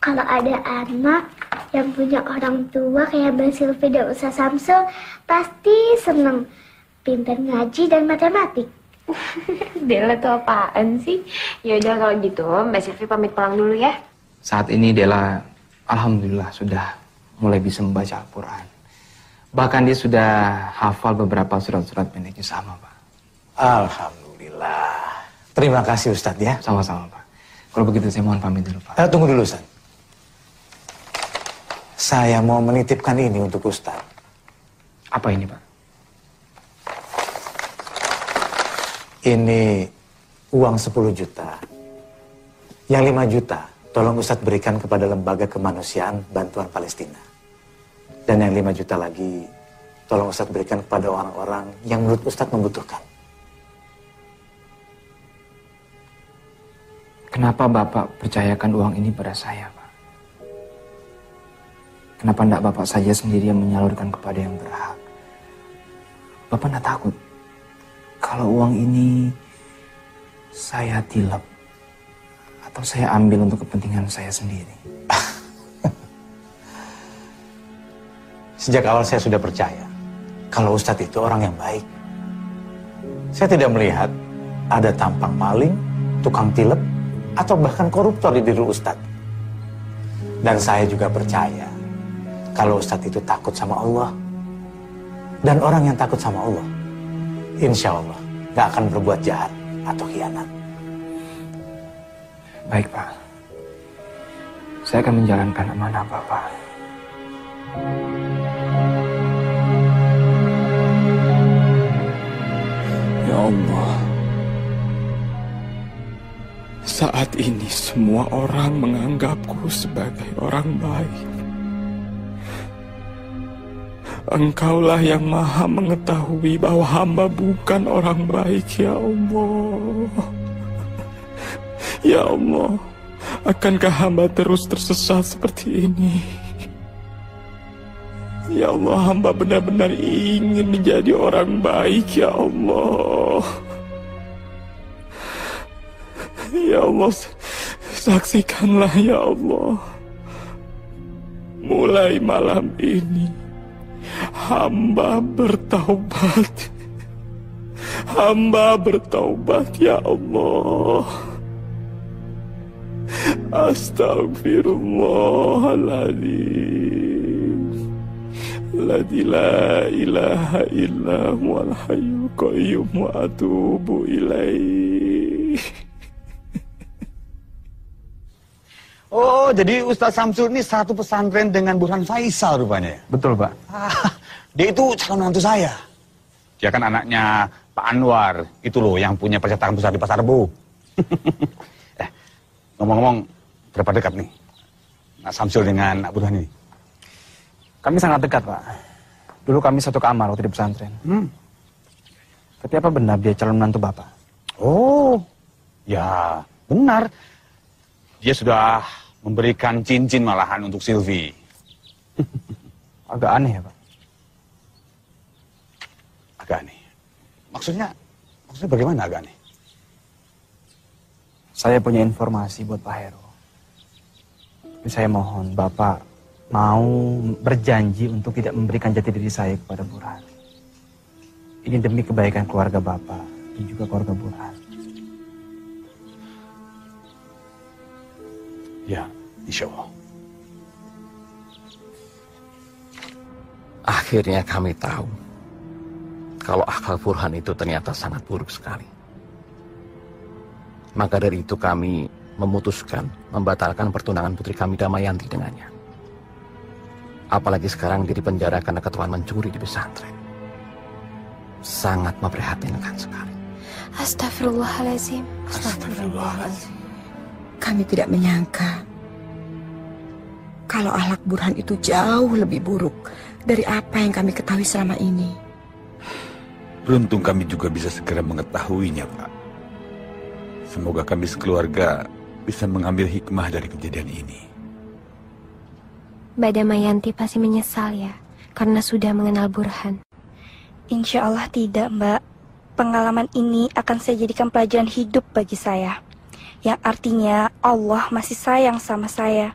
Kalau ada anak yang punya orang tua kayak Mbak Silvi dan Ustaz Samsul, pasti seneng. Pintar ngaji dan matematik. Dela tuh apaan sih? Yaudah kalau gitu Mbak Silvi pamit pulang dulu ya. Saat ini Dela, alhamdulillah sudah mulai bisa membaca Al-Quran. Bahkan dia sudah hafal beberapa surat-surat pendeknya sama, Pak. Alhamdulillah. Terima kasih Ustadz ya. Sama-sama, Pak. Kalau begitu saya mohon pamit dulu, Pak. Tunggu dulu, Ustadz. Saya mau menitipkan ini untuk Ustadz. Apa ini, Pak? Ini uang 10 juta. Yang 5 juta tolong Ustadz berikan kepada Lembaga Kemanusiaan Bantuan Palestina. Dan yang 5 juta lagi tolong Ustadz berikan kepada orang-orang yang menurut Ustadz membutuhkan. Kenapa Bapak percayakan uang ini pada saya, Pak? Kenapa tidak Bapak saja sendiri yang menyalurkan kepada yang berhak? Bapak tidak takut kalau uang ini saya tilep atau saya ambil untuk kepentingan saya sendiri? Sejak awal saya sudah percaya kalau Ustadz itu orang yang baik. Saya tidak melihat ada tampang maling, tukang tilep, atau bahkan koruptor di diri Ustadz. Dan saya juga percaya kalau Ustadz itu takut sama Allah. Dan orang yang takut sama Allah, insya Allah gak akan berbuat jahat atau khianat. Baik, Pak. Saya akan menjalankan amanah Bapak. ini semua orang menganggapku sebagai orang baik. Engkaulah yang maha mengetahui bahwa hamba bukan orang baik, ya Allah. Ya Allah, akankah hamba terus tersesat seperti ini? Ya Allah, hamba benar-benar ingin menjadi orang baik, ya Allah. Ya Allah, saksikanlah ya Allah. Mulai malam ini, hamba bertaubat. Hamba bertaubat ya Allah. Astaghfirullahaladzim. Alladzi la ilaha illa huwal hayyul qayyum wa atubu ilaih. Oh, jadi Ustadz Samsul ini satu pesantren dengan Burhan Faisal rupanya ya? Betul, Pak. Dia itu calon mantu saya. Dia kan anaknya Pak Anwar, itu loh yang punya percetakan besar di Pasar Rebo. Ngomong-ngomong, berapa dekat nih Nak Samsul dengan Nak Burhan ini? Kami sangat dekat, Pak. Dulu kami satu kamar waktu di pesantren. Tapi apa benar dia calon menantu Bapak? Oh, ya benar. Dia sudah memberikan cincin malahan untuk Silvi. Agak aneh ya, Pak? Agak aneh. Maksudnya bagaimana agak aneh? Saya punya informasi buat Pak Heru. Tapi saya mohon Bapak mau berjanji untuk tidak memberikan jati diri saya kepada Burhan. Ini demi kebaikan keluarga Bapak dan juga keluarga Burhan. Ya, insya Allah. Akhirnya kami tahu kalau akal Burhan itu ternyata sangat buruk sekali. Maka dari itu kami memutuskan membatalkan pertunangan putri kami Damayanti dengannya. Apalagi sekarang dia dipenjara karena ketuaan mencuri di pesantren. Sangat memprihatinkan sekali. Astagfirullahaladzim. Astagfirullahaladzim. Kami tidak menyangka kalau akhlak Burhan itu jauh lebih buruk dari apa yang kami ketahui selama ini. Beruntung kami juga bisa segera mengetahuinya, Pak. Semoga kami sekeluarga bisa mengambil hikmah dari kejadian ini. Mbak Damayanti pasti menyesal ya, karena sudah mengenal Burhan. Insya Allah tidak, Mbak. Pengalaman ini akan saya jadikan pelajaran hidup bagi saya. Yang artinya Allah masih sayang sama saya.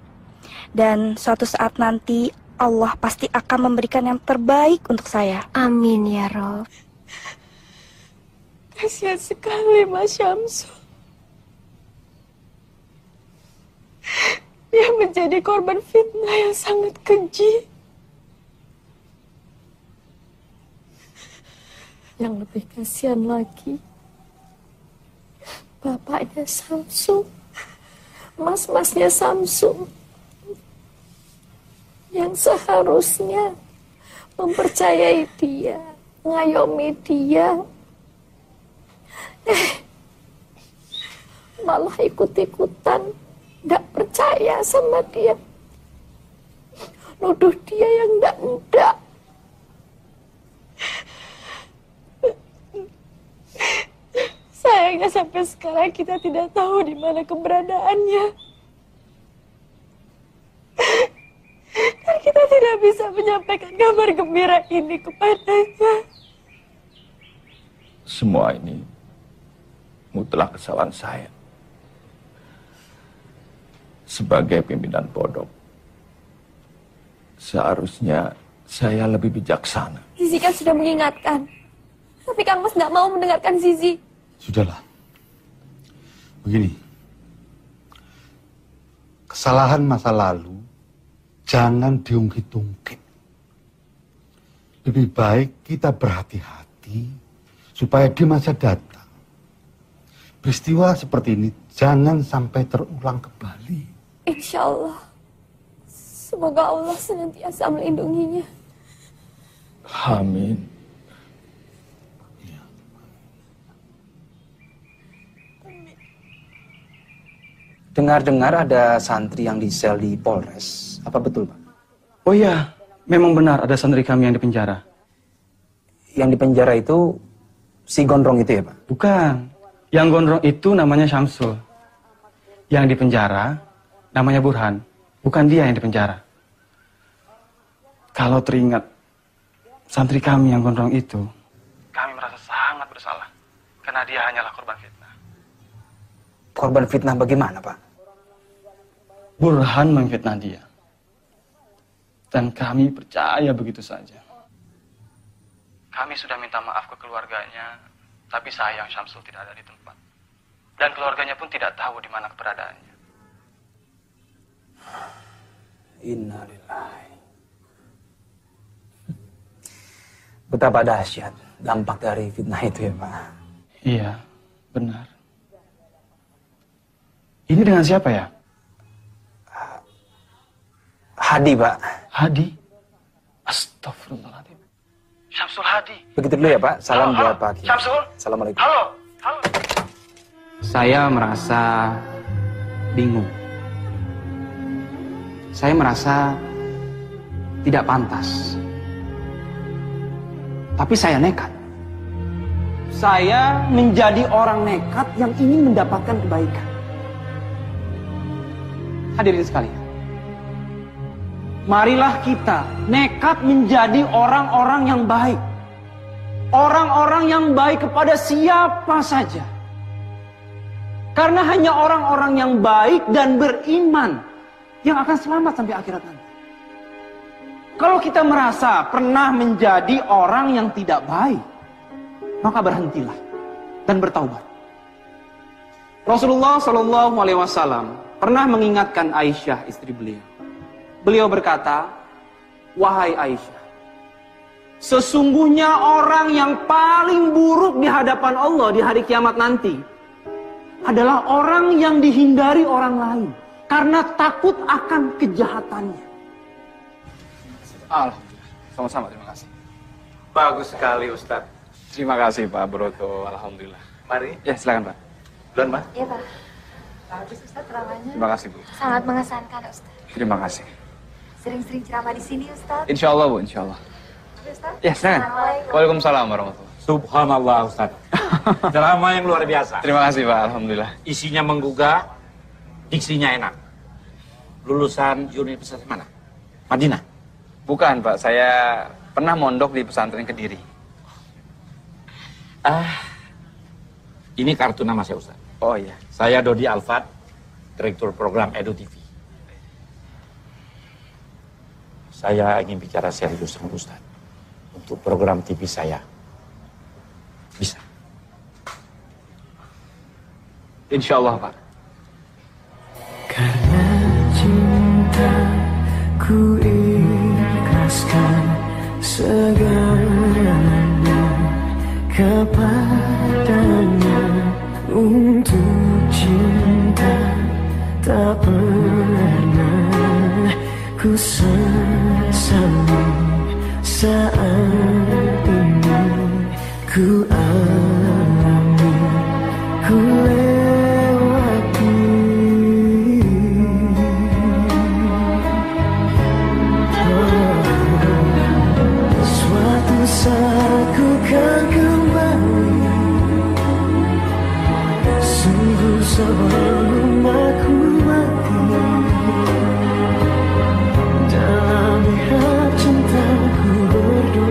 Dan suatu saat nanti Allah pasti akan memberikan yang terbaik untuk saya. Amin ya Rob. Kasihan sekali Mas Syamsul. Dia menjadi korban fitnah yang sangat keji. Yang lebih kasihan lagi, bapaknya Samsul, mas-masnya Samsul, yang seharusnya mempercayai dia, mengayomi dia, malah ikut-ikutan, gak percaya sama dia, nuduh dia yang ndak-ndak. Sayangnya sampai sekarang kita tidak tahu di mana keberadaannya. Dan kita tidak bisa menyampaikan kabar gembira ini kepadanya. Semua ini mutlak kesalahan saya. Sebagai pimpinan pondok, seharusnya saya lebih bijaksana. Zizi kan sudah mengingatkan. Tapi Kang Mas nggak mau mendengarkan Zizi. Sudahlah. Begini. Kesalahan masa lalu jangan diungkit-ungkit. Lebih baik kita berhati-hati supaya di masa datang peristiwa seperti ini jangan sampai terulang kembali. Insya Allah. Semoga Allah senantiasa melindunginya. Amin. Dengar-dengar ada santri yang disel di Polres. Apa betul, Pak? Oh iya, memang benar ada santri kami yang dipenjara. Yang dipenjara itu si gondrong itu ya, Pak? Bukan. Yang gondrong itu namanya Syamsul. Yang dipenjara namanya Burhan. Bukan dia yang dipenjara. Kalau teringat santri kami yang gondrong itu, kami merasa sangat bersalah. Karena dia hanyalah korban fitnah. Korban fitnah bagaimana, Pak? Burhan memfitnah dia. Dan kami percaya begitu saja. Kami sudah minta maaf ke keluarganya, tapi sayang Syamsul tidak ada di tempat. Dan keluarganya pun tidak tahu di mana keberadaannya. Innalillahi. Betapa dahsyat dampak dari fitnah itu ya, Pak? Iya, benar. Ini dengan siapa ya? Hadi, Pak. Hadi? Astagfirullahaladzim. Syamsul Hadi. Begitu dulu ya, Pak. Salam buat Pak Kiai. Syamsul. Assalamualaikum. Halo. Saya merasa bingung. Saya merasa tidak pantas. Tapi saya nekat. Saya menjadi orang nekat yang ingin mendapatkan kebaikan. Hadirin sekalian, marilah kita nekat menjadi orang-orang yang baik. Orang-orang yang baik kepada siapa saja. Karena hanya orang-orang yang baik dan beriman yang akan selamat sampai akhirat nanti. Kalau kita merasa pernah menjadi orang yang tidak baik, maka berhentilah dan bertaubat. Rasulullah SAW pernah mengingatkan Aisyah, istri beliau. Beliau berkata, "Wahai Aisyah, sesungguhnya orang yang paling buruk di hadapan Allah di hari kiamat nanti adalah orang yang dihindari orang lain karena takut akan kejahatannya." Alhamdulillah, sama-sama, terima kasih. Bagus sekali, Ustadz. Terima kasih, Pak Broto. Alhamdulillah. Mari. Ya, silakan, Pak. Duluan, Pak. Iya, Pak. Bagus, Ustadz, ceramahnya. Terima kasih, Bu. Sangat mengesankan, Ustadz. Terima kasih. Sering-sering ceramah di sini, Ustadz. Insya Allah, Bu, insya Allah. Ustadz. Ya, silakan. Waalaikumsalam warahmatullahi. Subhanallah, Ustaz. Ceramah yang luar biasa. Terima kasih, Pak. Alhamdulillah. Isinya menggugah, diksinya enak. Lulusan universitas mana? Madinah? Bukan, Pak. Saya pernah mondok di pesantren Kediri. Ini kartu nama saya, Ustaz. Oh iya. Saya Dodi Alfat, Direktur Program Edu TV. Saya ingin bicara serius sama Ustaz. Untuk program TV saya. Bisa? Insya Allah, Pak. Karena cinta ku ikhlaskan segalanya kepadanya. Untuk cinta tak pernah ku sesali. Saat ini ku alami, ku lewati. Suatu saat ku kan kembali. Sungguh sebelum aku mati. Dalam lihat cintaku berdua.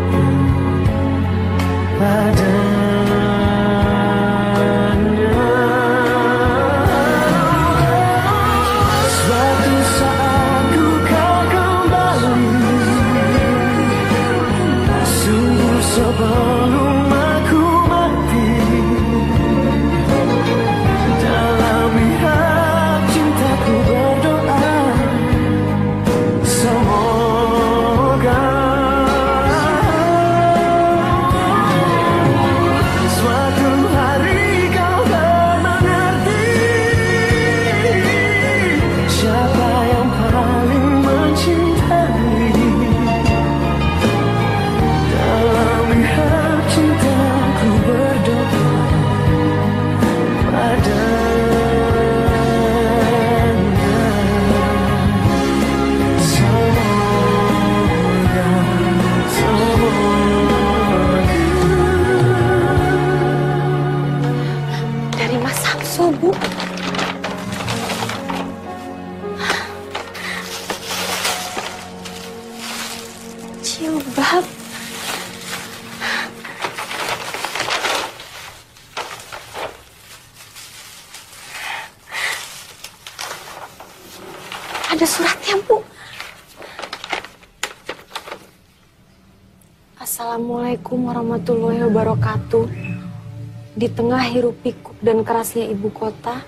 Jilbab. Ada suratnya, Bu. Assalamualaikum warahmatullahi wabarakatuh. Di tengah hiruk pikuk dan kerasnya ibu kota,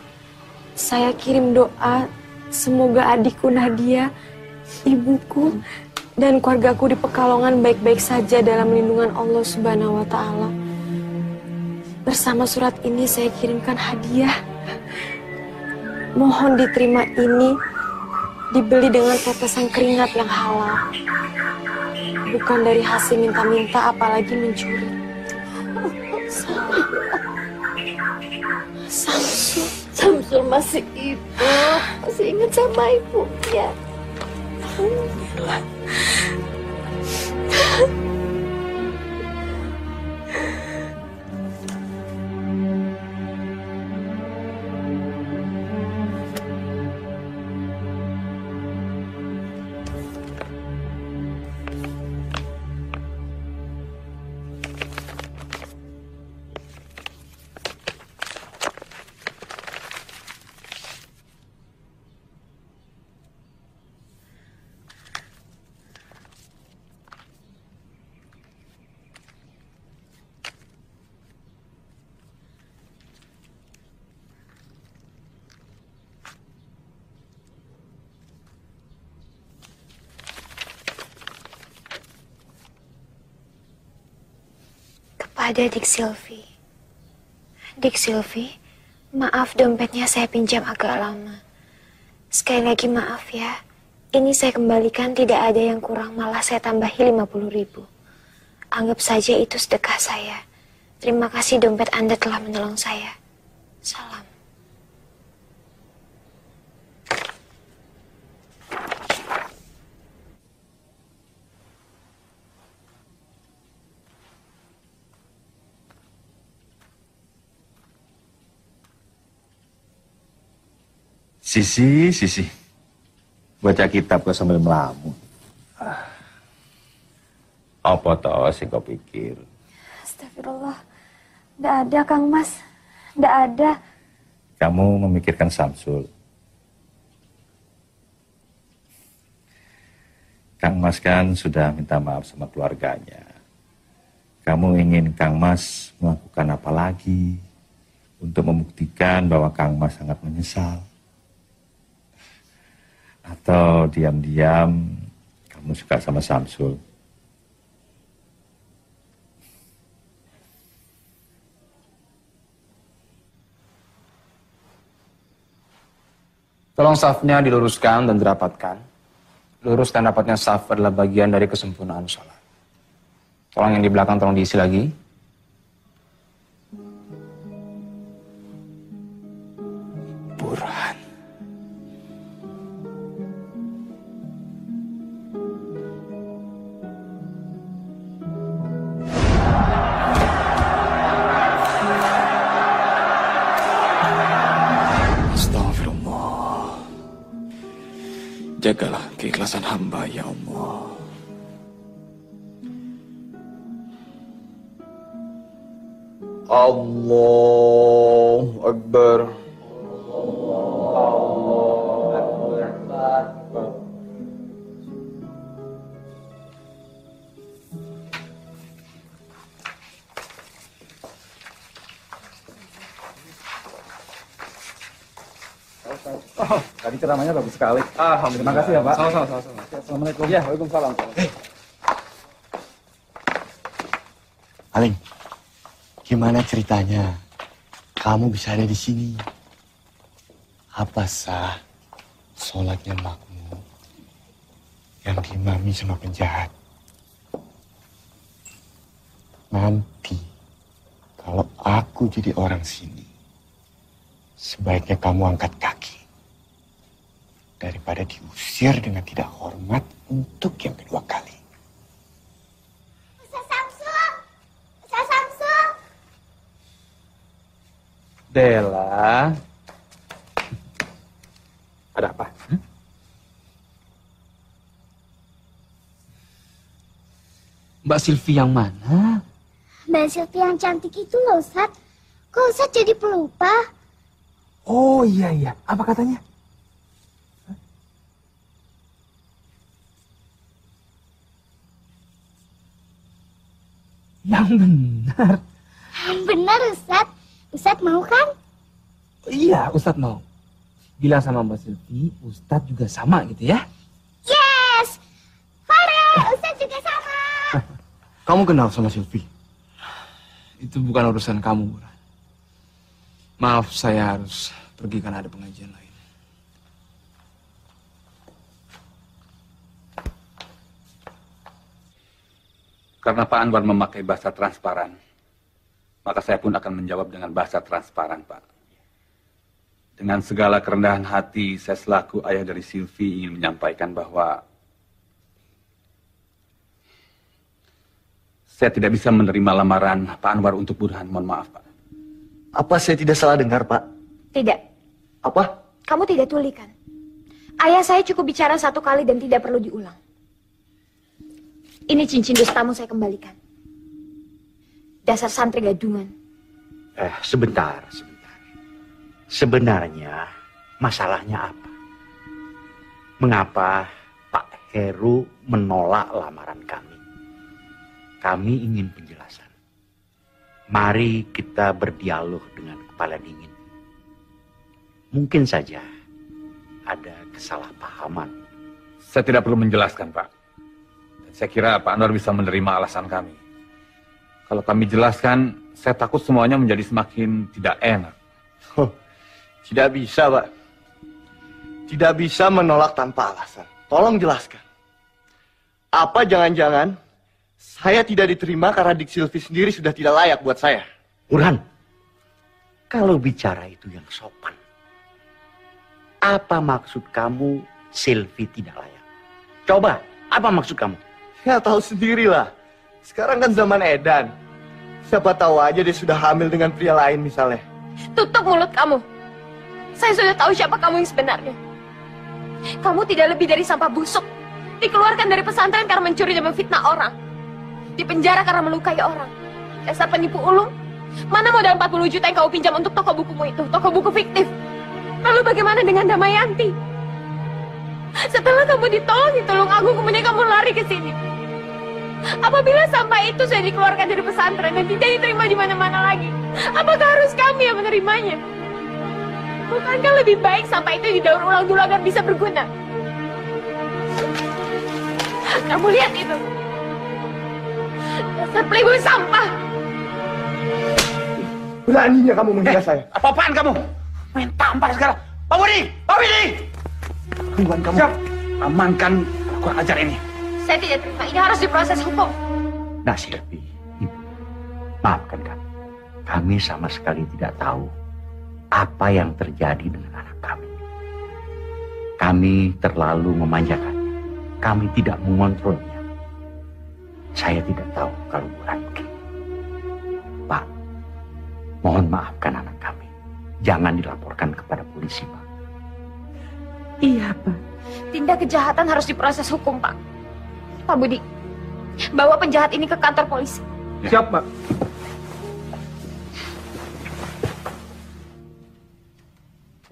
saya kirim doa semoga adikku Nadia, ibuku, dan keluargaku di Pekalongan baik-baik saja dalam lindungan Allah Subhanahu wa Ta'ala. Bersama surat ini saya kirimkan hadiah. Mohon diterima ini, dibeli dengan tetesan keringat yang halal. Bukan dari hasil minta-minta, apalagi mencuri. Samsul masih hidup, masih ingat sama ibunya. Alhamdulillah. Kepada Dik Silvi. Dik Silvi, maaf dompetnya saya pinjam agak lama. Sekali lagi maaf ya. Ini saya kembalikan, tidak ada yang kurang, malah saya tambahi 50.000. Anggap saja itu sedekah saya. Terima kasih dompet Anda telah menolong saya. Salam. Sisi. Baca kitab kok sambil melamun. Apa toh sih kau pikir? Astagfirullah. Nggak ada, Kang Mas. Nggak ada. Kamu memikirkan Samsul. Kang Mas kan sudah minta maaf sama keluarganya. Kamu ingin Kang Mas melakukan apa lagi untuk membuktikan bahwa Kang Mas sangat menyesal? Atau diam-diam kamu suka sama Samsul? Tolong safnya diluruskan dan dirapatkan. Lurus dan rapatnya saf adalah bagian dari kesempurnaan sholat. Tolong yang di belakang tolong diisi lagi. Burhan. Jagalah keikhlasan hamba, ya Allah. Allahu Akbar. Oh, tadi ceramahnya bagus sekali. Terima kasih ya, Pak. Sama-sama. Assalamualaikum. Ya, waalaikumsalam. Aling, gimana ceritanya? Kamu bisa ada di sini. Apa sah sholatnya makmum yang diimami sama penjahat? Nanti kalau aku jadi orang sini, sebaiknya kamu angkat kaki daripada diusir dengan tidak hormat untuk yang kedua kali. Ustaz Samsul. Dela. Ada apa? Mbak Silvi yang mana? Mbak Silvi yang cantik itu loh, Ustadz. Kok Ustadz jadi pelupa? Oh iya, apa katanya? Yang benar. Yang benar, Ustadz. Ustadz mau kan? Iya, Ustadz mau. Bilang sama Mbak Silvi, Ustadz juga sama gitu ya. Yes! Farel, Ustadz juga sama. Kamu kenal sama Silvi? Itu bukan urusan kamu, Burhan. Maaf, saya harus pergi karena ada pengajian lain. Karena Pak Anwar memakai bahasa transparan, maka saya pun akan menjawab dengan bahasa transparan, Pak. Dengan segala kerendahan hati, saya selaku ayah dari Silvi ingin menyampaikan bahwa saya tidak bisa menerima lamaran Pak Anwar untuk Burhan. Mohon maaf, Pak. Apa saya tidak salah dengar, Pak? Tidak. Apa? Kamu tidak tuli kan? Ayah saya cukup bicara satu kali dan tidak perlu diulang. Ini cincin dustamu saya kembalikan. Dasar santri gadungan. Sebentar. Sebenarnya masalahnya apa? Mengapa Pak Heru menolak lamaran kami? Kami ingin penjelasan. Mari kita berdialog dengan kepala dingin. Mungkin saja ada kesalahpahaman. Saya tidak perlu menjelaskan, Pak. Saya kira Pak Anwar bisa menerima alasan kami. Kalau kami jelaskan, saya takut semuanya menjadi semakin tidak enak. Tidak bisa, Pak. Tidak bisa menolak tanpa alasan. Tolong jelaskan. Apa jangan-jangan saya tidak diterima karena Dik Silvi sendiri sudah tidak layak buat saya? Burhan, kalau bicara itu yang sopan. Apa maksud kamu Silvi tidak layak? Coba, apa maksud kamu? Ya tahu sendirilah. Sekarang kan zaman edan. Siapa tahu aja dia sudah hamil dengan pria lain misalnya. Tutup mulut kamu. Saya sudah tahu siapa kamu yang sebenarnya. Kamu tidak lebih dari sampah busuk. Dikeluarkan dari pesantren karena mencuri dan memfitnah orang. Dipenjara karena melukai orang. Dasar penipu ulung. Mana modal 40 juta yang kau pinjam untuk toko bukumu itu? Toko buku fiktif. Lalu bagaimana dengan Damayanti? Setelah kamu ditolong di Tulungagung, kemudian kamu lari ke sini. Apabila sampah itu sudah dikeluarkan dari pesantren dan tidak diterima di mana-mana lagi, apakah harus kami yang menerimanya? Bukankah lebih baik sampah itu didaur ulang dulu agar bisa berguna? Kamu lihat itu. Dasar playboy sampah. Beraninya kamu menghina saya. Apa-apaan kamu? Main tampar sekarang. Pak Budi! Pak Budi! Tuhan kamu. Siap. Amankan kurang ajar ini. Saya tidak terima. Ini harus diproses hukum. Nah, Silvi, maafkan kami. Kami sama sekali tidak tahu apa yang terjadi dengan anak kami. Kami terlalu memanjakannya. Kami tidak mengontrolnya. Saya tidak tahu kalau Burhan begini. Pak, mohon maafkan anak kami. Jangan dilaporkan kepada polisi, Pak. Iya, Pak. Tindak kejahatan harus diproses hukum, Pak. Pak Budi, bawa penjahat ini ke kantor polisi. Siap, Pak.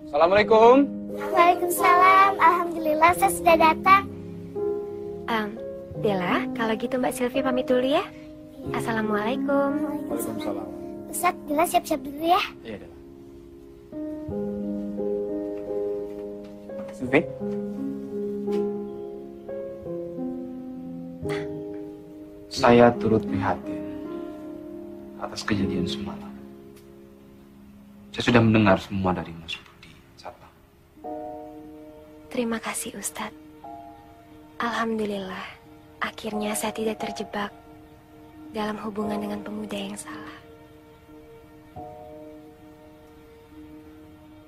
Assalamualaikum. Waalaikumsalam. Alhamdulillah saya sudah datang. Dela, kalau gitu Mbak Silvi pamit dulu ya. Assalamualaikum. Waalaikumsalam. Ustaz, Dela siap-siap dulu ya. Iya, Dela. Silvi? Saya turut prihatin atas kejadian semalam. Saya sudah mendengar semua dari Mas Budi. Satpam. Terima kasih Ustadz. Alhamdulillah, akhirnya saya tidak terjebak dalam hubungan dengan pemuda yang salah.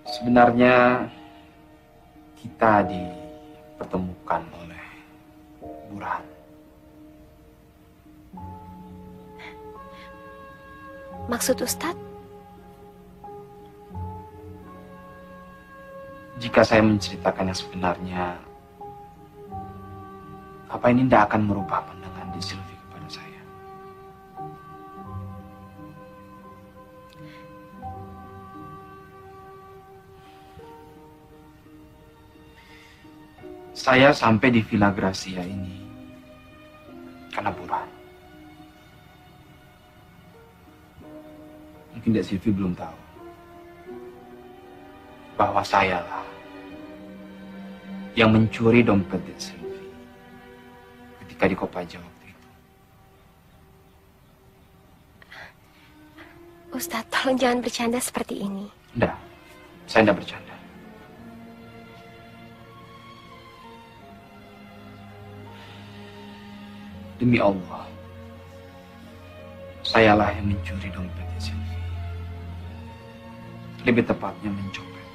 Sebenarnya kita dipertemukan oleh Burhan. Maksud Ustadz? Jika saya menceritakan yang sebenarnya, apa ini tidak akan merubah pandangan di Silvi kepada saya? Saya sampai di Villa Gracia ini karena Burhan. Mungkin Dek Silvi belum tahu bahwa sayalah yang mencuri dompet Dek Silvi ketika di Kopaja waktu itu. Ustadz, tolong jangan bercanda seperti ini. Enggak, saya enggak bercanda. Demi Allah, sayalah yang mencuri dompetnya Silvi. Lebih tepatnya mencopet.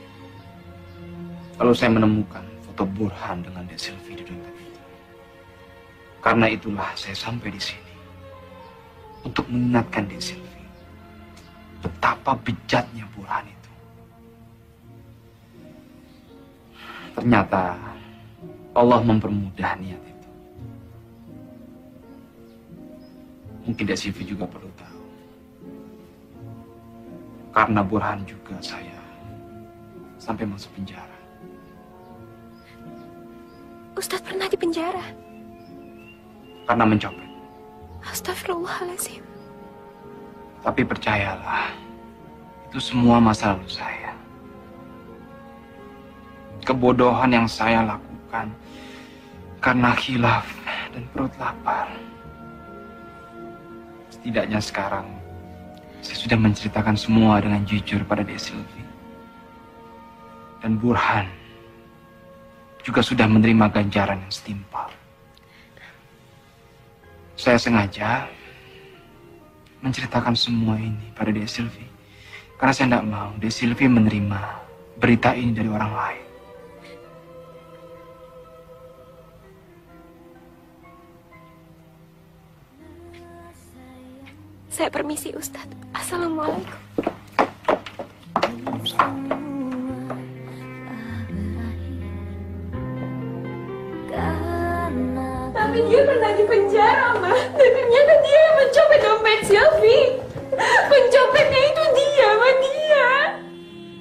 Lalu saya menemukan foto Burhan dengan Dek Silvi di dompet itu. Karena itulah saya sampai di sini untuk mengingatkan Dek Silvi betapa bejatnya Burhan itu. Ternyata Allah mempermudah niat itu. Mungkin Dek Silvi juga perlu tahu. Karena Burhan juga saya sampai masuk penjara. Ustadz pernah di penjara? Karena mencopet. Astagfirullahaladzim. Tapi percayalah, itu semua masa lalu saya. Kebodohan yang saya lakukan karena khilaf dan perut lapar. Setidaknya sekarang saya sudah menceritakan semua dengan jujur pada Dek Silvi. Dan Burhan juga sudah menerima ganjaran yang setimpal. Saya sengaja menceritakan semua ini pada Dek Silvi karena saya tidak mau Dek Silvi menerima berita ini dari orang lain. Saya permisi, Ustadz. Assalamualaikum. Tapi dia pernah di penjara, Ma. Dan ternyata dia yang mencopet dompet Silvi. Pencopetnya itu dia, Ma, dia.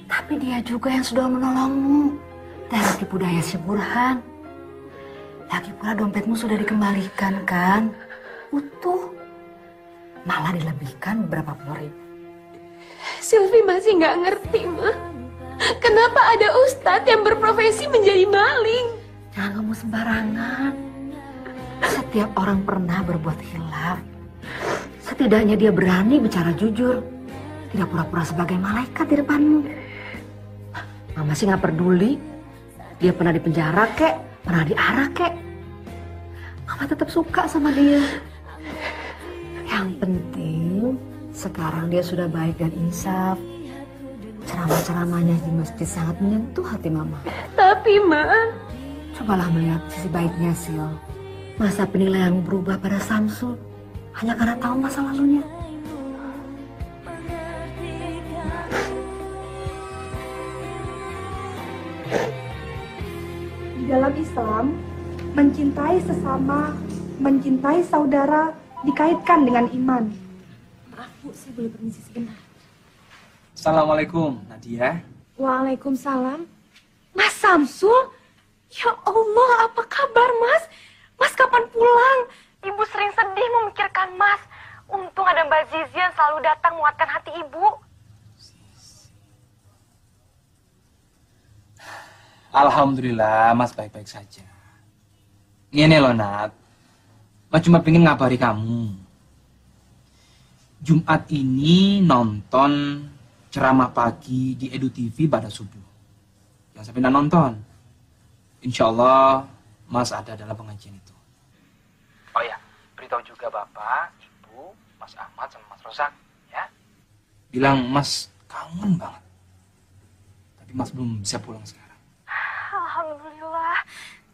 Tapi dia juga yang sudah menolongmu dari tipu daya si Burhan. Lagi pula dompetmu sudah dikembalikan, kan? Utuh. Malah dilebihkan beberapa puluh ribu. Silvi masih nggak ngerti, Ma. Kenapa ada ustadz yang berprofesi menjadi maling? Jangan ngomong sembarangan. Setiap orang pernah berbuat hilaf. Setidaknya dia berani bicara jujur. Tidak pura-pura sebagai malaikat di depanmu. Mama sih nggak peduli. Dia pernah di penjara kek, pernah diarak kek. Mama tetap suka sama dia. Yang penting sekarang dia sudah baik dan insaf. Ceramah-ceramahnya di masjid sangat menyentuh hati Mama. Tapi Ma, cobalah melihat sisi baiknya, Sil. Masa penilaian berubah pada Samsul hanya karena tahu masa lalunya. Di dalam Islam, mencintai sesama, mencintai saudara dikaitkan dengan iman. Maaf Bu, saya boleh permisi sebentar. Assalamualaikum, Nadia. Waalaikumsalam. Mas Samsul? Ya Allah, apa kabar Mas? Mas kapan pulang? Ibu sering sedih memikirkan Mas. Untung ada Mbak Zizi yang selalu datang menguatkan hati Ibu. Alhamdulillah, Mas baik-baik saja. Ini loh, Nat. Mas cuma pengen ngabari kamu. Jumat ini nonton ceramah pagi di Edu TV pada subuh. Jangan sampai nggak nonton. Insya Allah Mas ada dalam pengajian itu. Oh ya, beritahu juga Bapak, Ibu, Mas Ahmad sama Mas Rozak, ya. Bilang Mas kangen banget. Tapi Mas belum bisa pulang sekarang. Alhamdulillah.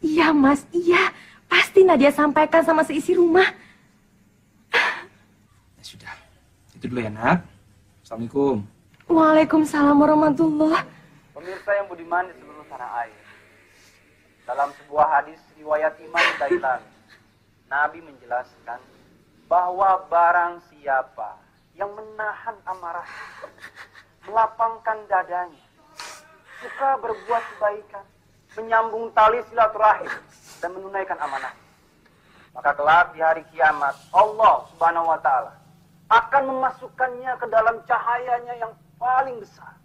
Iya Mas, iya. Pasti Nadia sampaikan sama seisi rumah. Ya sudah, itu dulu ya Nat. Assalamualaikum. Waalaikumsalam warahmatullahi. Pemirsa yang budiman di seluruh tanah air. Dalam sebuah hadis riwayat Imam Dailami, Nabi menjelaskan bahwa barang siapa yang menahan amarah, melapangkan dadanya, suka berbuat kebaikan, menyambung tali silaturahim, dan menunaikan amanah. Maka kelak di hari kiamat, Allah Subhanahu wa Ta'ala akan memasukkannya ke dalam cahayanya yang paling besar.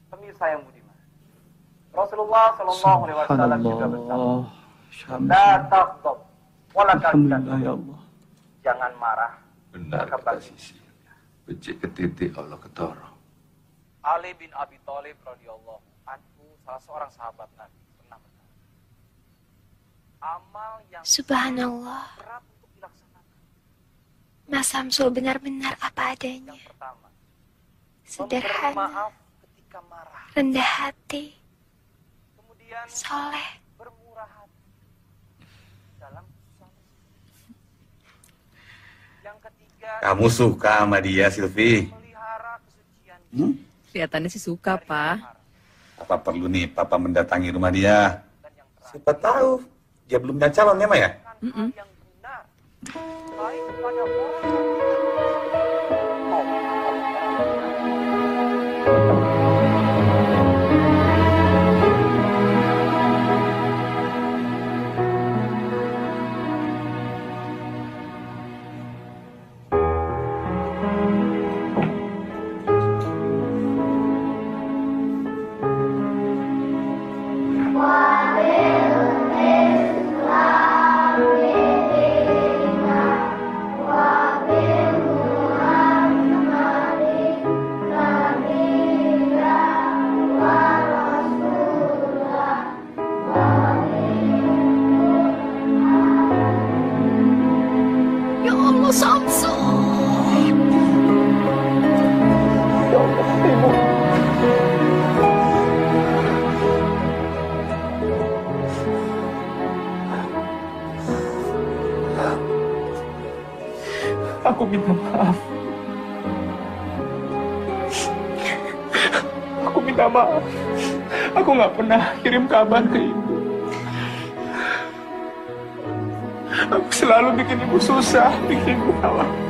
Pemirsa yang budiman, Rasulullah Shallallahu Alaihi Wasallam juga bersabda, "La taghdab, wala tahzan." Ya Allah. Jangan marah. Benar kata Sisi. Becik ketitik Allah kedorong. Ali bin Abi Thalib radhiyallahu anhu, salah seorang sahabat Nabi, pernah berkata, amal yang Subhanallah, Mas Samsul benar-benar apa adanya. Sederhana, rendah hati, soleh. Kamu suka sama dia, Silvi? Kelihatannya sih suka, Pak. Apa perlu nih Papa mendatangi rumah dia? Siapa tahu dia belum punya calon ya, Ma ya? Ya Allah, Samsul. Ya Allah, Ibu. Aku minta maaf. Aku minta maaf. Aku nggak pernah kirim kabar ke ibu. Aku selalu bikin ibu susah, bikin ibu khawatir.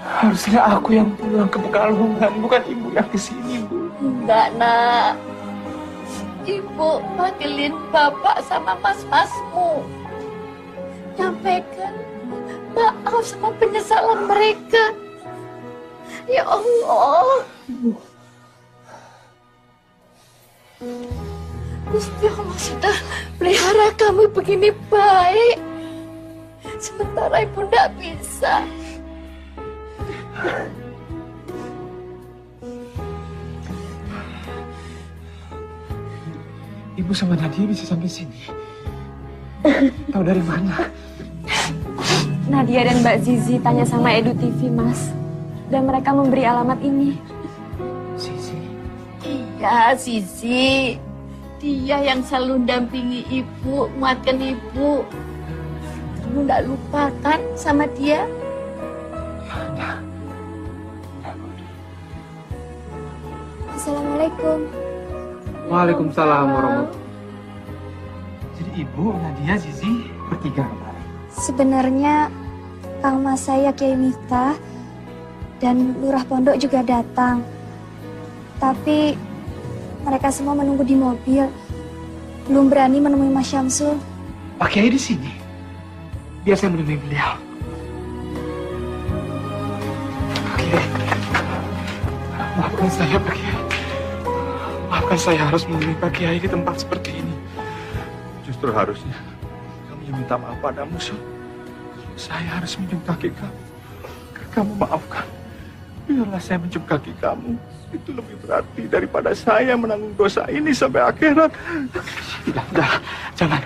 Harusnya aku yang pulang ke Pekalongan, bukan ibu yang kesini, Bu. Enggak, Nak. Ibu panggilin bapak sama mas-masmu. Nyampaikan maaf sama penyesalan mereka. Ya Allah. Gusti Allah sudah pelihara kamu begini baik. Sementara ibu tidak bisa. Ibu sama Nadia bisa sampai sini. Tahu dari mana? Nadia dan Mbak Zizi tanya sama Edu TV, Mas. Dan mereka memberi alamat ini. Iya, Sisi. Dia yang selalu dampingi ibu, menguatkan ibu. Kamu tidak lupa kan sama dia? Assalamualaikum. Waalaikumsalam warahmatullahi. Jadi ibu, Nadia, Zizi bertiga kemarin. Sebenarnya Kang Mas saya Kiai Miftah dan Lurah Pondok juga datang. Tapi mereka semua menunggu di mobil. Belum berani menemui Mas Syamsul. Pak Kiai di sini. Biar saya menemui beliau. Pak Kiai. Maafkan saya, Pak Kiai. Maafkan saya harus menemui Pak Kiai di tempat seperti ini. Justru harusnya kamu yang minta maaf padamu, Syul. Saya harus mencium kaki kamu. Kamu maafkan. Biarlah saya mencium kaki kamu. Itu lebih berarti daripada saya menanggung dosa ini sampai akhirat. Tidak, jangan.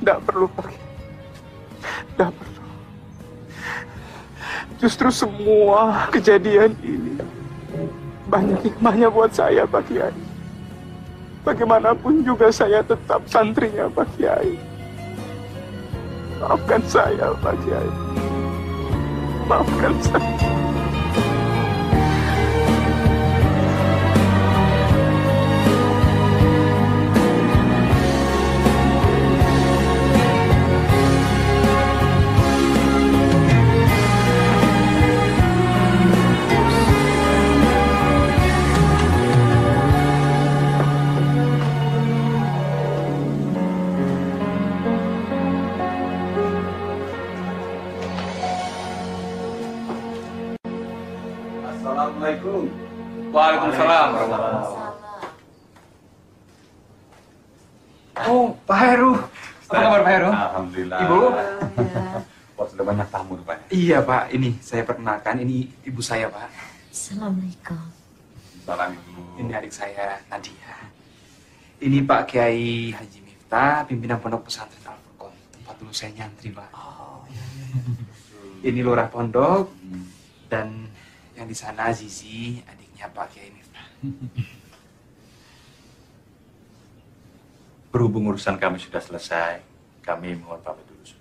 Tidak perlu, Pak. Tidak perlu. Justru semua kejadian ini banyak hikmahnya buat saya, Pak Kiai. Bagaimanapun juga saya tetap santrinya Pak Kiai. Maafkan saya, Pak Kiai. Maafkan saya. Waalaikumsalam. Oh, Pak Heru. Apa kabar Pak Heru? Alhamdulillah. Ibu? Wah, sudah banyak tamu rupanya. Iya Pak, ini saya perkenalkan, ini ibu saya Pak. Assalamualaikum. Salam Ibu. Ini adik saya, Nadia. Ini Pak Kiai Haji Miftah, pimpinan Pondok Pesantren Al-Furqon. Tempat dulu saya nyantri Pak. Ini lurah pondok, dan yang di sana Zizi, adiknya Pak Kiai Miftah. Berhubung urusan kami sudah selesai, kami mohon pamit dulu.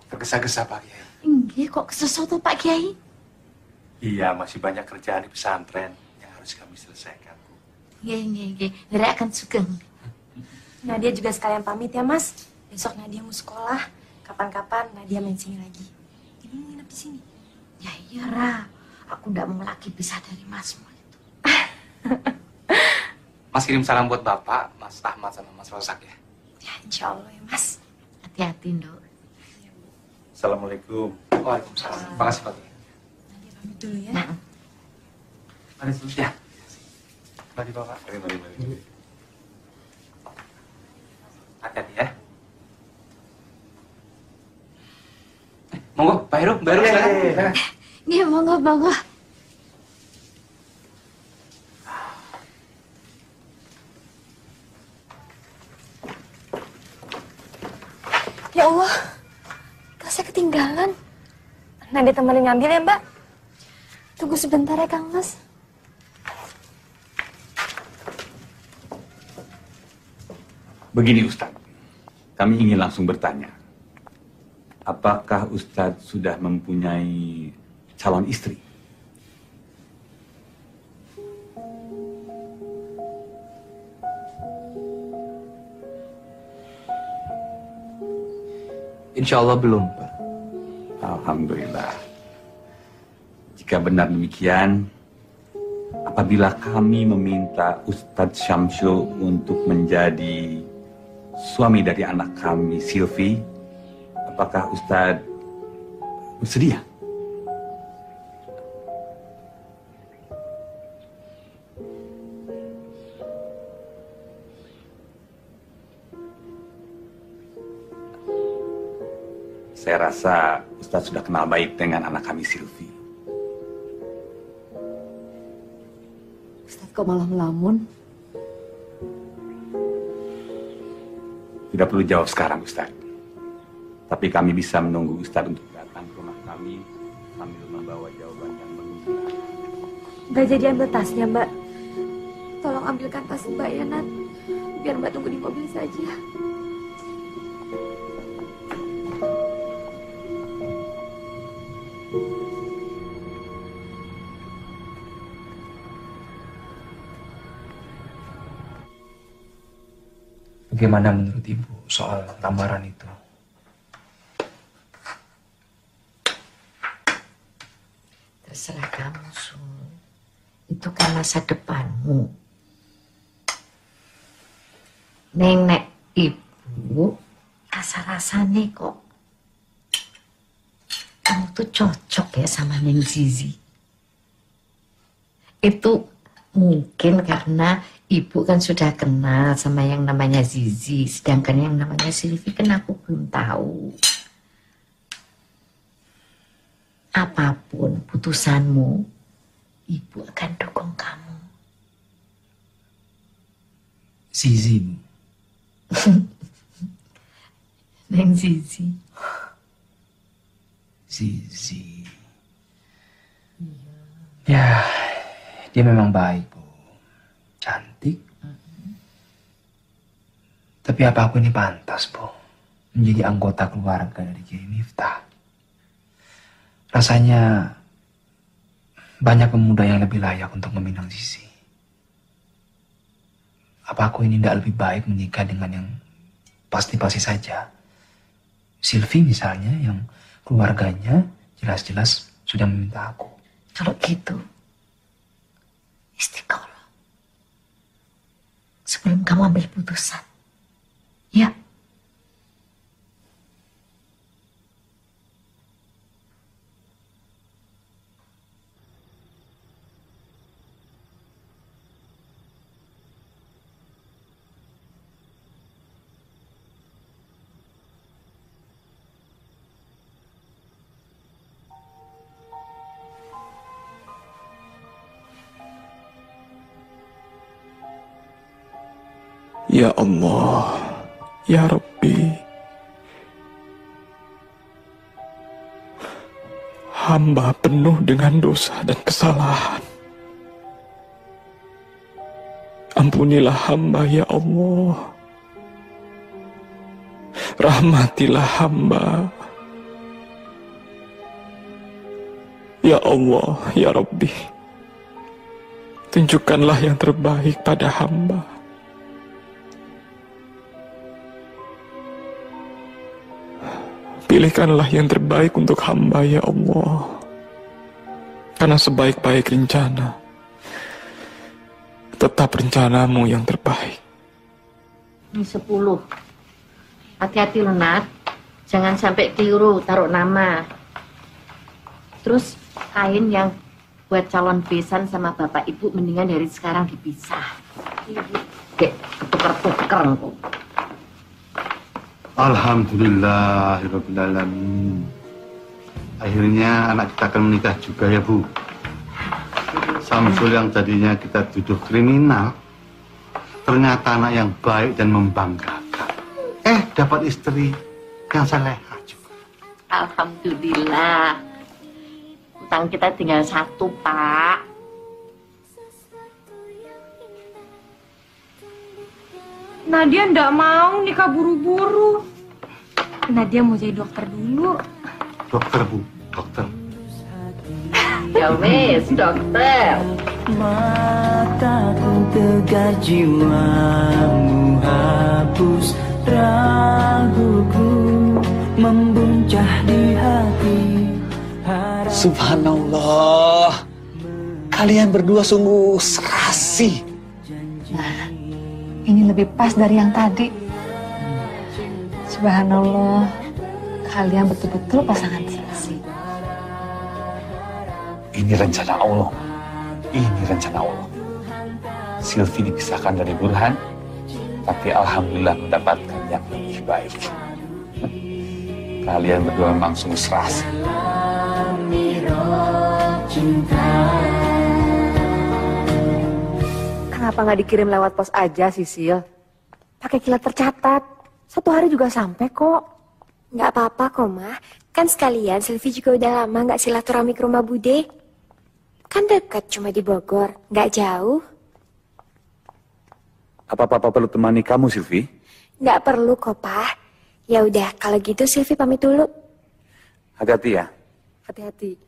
Tergesa-gesa Pak Kiai. Enggak, kok sesuatu Pak Kiai? Iya, masih banyak kerjaan di pesantren yang harus kami selesaikan. Nggih. Nera akan sugeng. Nadia juga sekalian pamit ya Mas. Besok Nadia mau sekolah. Kapan-kapan Nadia main sini lagi. Ibu mau nginep di sini. Ya iya, Ra. Aku ndak mau lagi pisah dari Masmu itu. Mas kirim salam buat Bapak, Mas Ahmad sama Mas Rosak ya. Ya insya Allah ya Mas. Hati-hati, Nduk. Assalamualaikum. Waalaikumsalam. Terima kasih Pak Kiai. Nadia pamit dulu ya. Mari dulu ya. Mari Bapak. Mari. Hati-hati ya. Monggo, Pak Heru, silakan. Nggih, monggo. Ya Allah, tasnya ketinggalan. Nadia temenin ngambil ya Mbak. Tunggu sebentar ya Kang Mas. Begini Ustadz, kami ingin langsung bertanya. Apakah Ustadz sudah mempunyai calon istri? Insya Allah belum Pak. Alhamdulillah. Jika benar demikian, apabila kami meminta Ustadz Syamsul untuk menjadi suami dari anak kami, Silvi, apakah Ustadz bersedia? Saya rasa Ustadz sudah kenal baik dengan anak kami, Silvi. Ustadz kok malah melamun? Tidak perlu jawab sekarang, Ustadz. Tapi kami bisa menunggu Ustadz untuk datang ke rumah kami sambil membawa jawaban yang menggembirakan. Gak jadi ambil tasnya Mbak. Tolong ambilkan tas Mbak ya, Nat. Biar Mbak tunggu di mobil saja. Bagaimana menurut Ibu soal lamaran itu? Terserah kamu, Sul. Itu kan masa depanmu. Nenek ibu rasa-rasanya kok kamu tuh cocok ya sama Neng Zizi. Itu mungkin karena ibu kan sudah kenal sama yang namanya Zizi, sedangkan yang namanya Silvi kan aku belum tahu. Apapun putusanmu, ibu akan dukung kamu. Zizi, Bu. Neng Zizi. Zizi. Ya, dia memang baik, Bu. Cantik. Tapi apa aku ini pantas, Bu, menjadi anggota keluarga dari Kiai Miftah? Rasanya banyak pemuda yang lebih layak untuk meminang Zizi. Apa aku ini tidak lebih baik menikah dengan yang pasti-pasti saja? Silvi misalnya, yang keluarganya jelas-jelas sudah meminta aku. Kalau gitu, istiqoroh. Sebelum kamu ambil putusan. Ya. Ya Allah, Ya Rabbi, hamba penuh dengan dosa dan kesalahan. Ampunilah hamba, Ya Allah. Rahmatilah hamba. Ya Allah, Ya Rabbi, tunjukkanlah yang terbaik pada hamba. Pilihkanlah yang terbaik untuk hamba, Ya Allah. Karena sebaik-baik rencana, tetap rencanamu yang terbaik. Ini 10. Hati-hati lo, Nat. Jangan sampai keliru taruh nama. Terus kain yang buat calon besan sama bapak ibu mendingan dari sekarang dipisah. Dek, ketuker-tuker kok. Alhamdulillahirrabbilalamin. Akhirnya anak kita akan menikah juga ya, Bu. Samsul yang tadinya kita tuduh kriminal, ternyata anak yang baik dan membanggakan. Dapat istri yang salehah juga. Alhamdulillah. Utang kita tinggal 1, Pak. Nadia ndak mau nikah buru-buru. Nadia mau jadi dokter dulu. Dokter, Bu, dokter. Ya wes, dokter. Mataku tegar, jiwamu hapus raguku, membuncah di hati. Subhanallah, kalian berdua sungguh serasi. Nah, ini lebih pas dari yang tadi. Subhanallah, kalian betul-betul pasangan serasi. Ini rencana Allah. Ini rencana Allah. Silvi dipisahkan dari Burhan, tapi alhamdulillah mendapatkan yang lebih baik. Kalian berdua memang sungguh serasi. Kenapa nggak dikirim lewat pos aja, Sisil? Pakai kilat tercatat. 1 hari juga sampai kok. Nggak apa-apa kok, Ma. Kan sekalian Silvi juga udah lama nggak silaturahmi ke rumah Bude. Kan dekat, cuma di Bogor, nggak jauh. Apa Papa perlu temani kamu, Silvi? Nggak perlu kok, Pak. Ya udah, kalau gitu Silvi pamit dulu. Hati-hati ya. Hati-hati.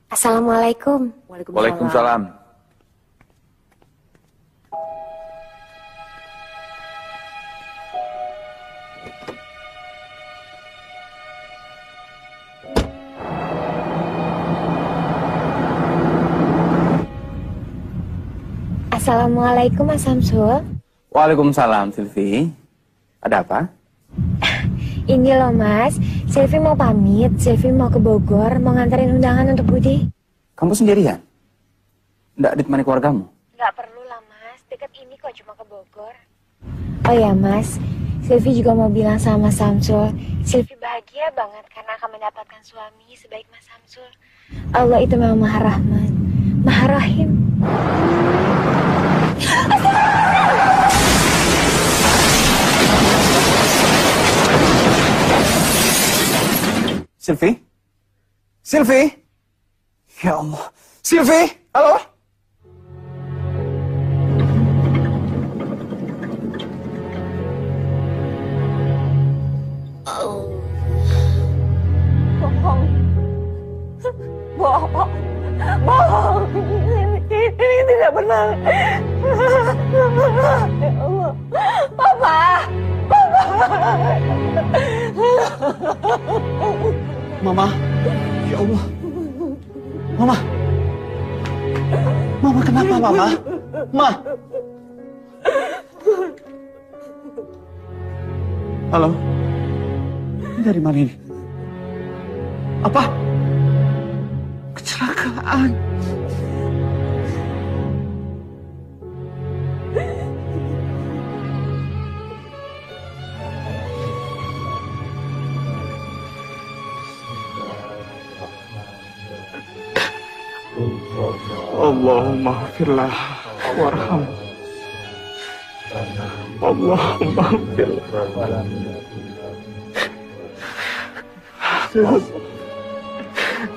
Assalamualaikum. Waalaikumsalam. Assalamualaikum, Mas Samsul. Waalaikumsalam, Silvi. Ada apa? Ini loh, Mas. Silvi mau pamit. Silvi mau ke Bogor, mau nganterin undangan untuk Budi. Kamu sendirian? Nggak ditemani keluargamu? Nggak perlu lah, Mas. Deket ini kok, cuma ke Bogor. Oh ya, Mas. Silvi juga mau bilang sama Mas Samsul. Silvi bahagia banget karena akan mendapatkan suami sebaik Mas Samsul. Allah itu memang Maha Rahman, Maha Rahim. Silvi? Silvi? Ya Allah. Silvi? Halo? Bohong. Bohong. Bohong. Ini tidak benar. Ya Allah. Papa. Papa. Mama, ya Allah. Mama. Mama kenapa, Mama? Ma. Halo. Ini dari mana ini? Apa? Kecelakaan. Allahumma firlah warham. Allahumma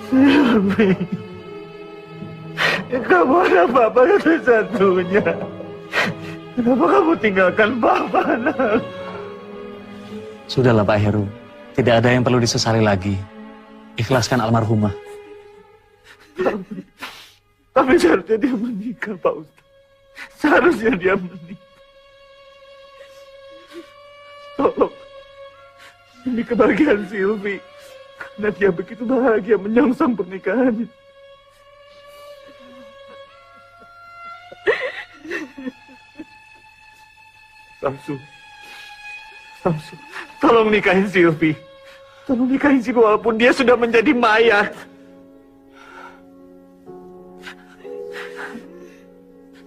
Silvi, kamu ada Papa satu-satunya. Kenapa kamu tinggalkan Papa, nak? Sudahlah Pak Heru, tidak ada yang perlu disesali lagi. Ikhlaskan almarhumah. Tapi seharusnya dia menikah, Pak Ustaz. Seharusnya dia menikah. Tolong, demi kebahagiaan Silvi. Karena dia begitu bahagia menyongsong pernikahannya. Samsu, tolong nikahin Silvi. Tolong nikahin Silvi walaupun dia sudah menjadi mayat.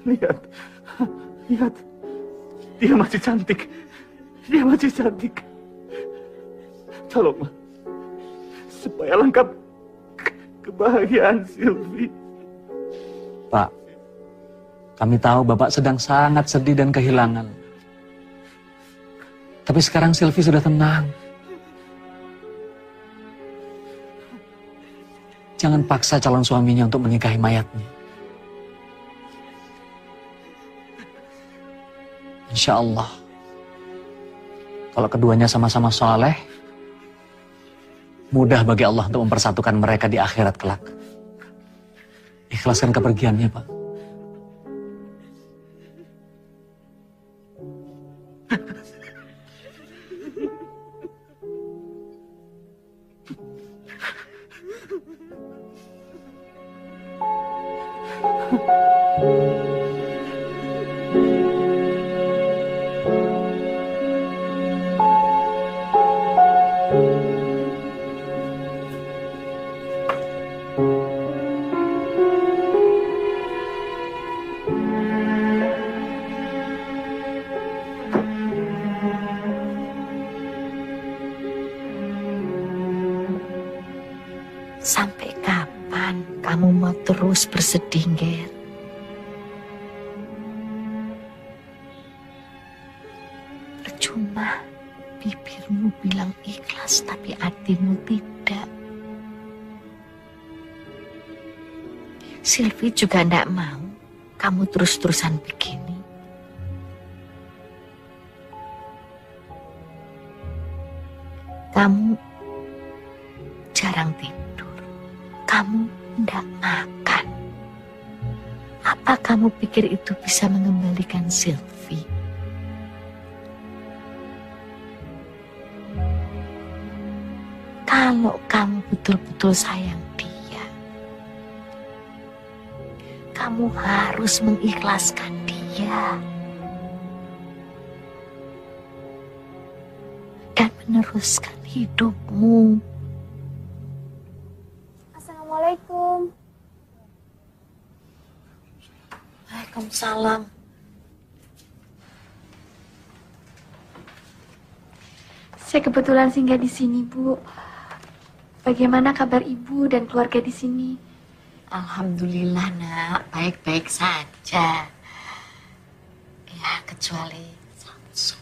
Lihat, dia masih cantik. Dia masih cantik. Tolonglah, supaya lengkap kebahagiaan Silvi. Pak, kami tahu Bapak sedang sangat sedih dan kehilangan. Tapi sekarang Silvi sudah tenang. Jangan paksa calon suaminya untuk menikahi mayatnya. Insya Allah, kalau keduanya sama-sama soleh, mudah bagi Allah untuk mempersatukan mereka di akhirat kelak. Ikhlaskan kepergiannya, Pak. Sampai kapan kamu mau terus bersedih, Ger? Percuma bibirmu bilang ikhlas tapi hatimu tidak. Silvi juga tidak mau kamu terus-terusan begini. Kamu jarang tidur. Kamu tidak makan. Apa kamu pikir itu bisa mengembalikan Silvi? Kalau kamu betul-betul sayang dia, kamu harus mengikhlaskan dia. Dan meneruskan hidupmu. Assalamualaikum. Waalaikumsalam. Saya kebetulan singgah di sini, Bu. Bagaimana kabar Ibu dan keluarga di sini? Alhamdulillah, Nak. Baik-baik saja. Ya, kecuali Samsu.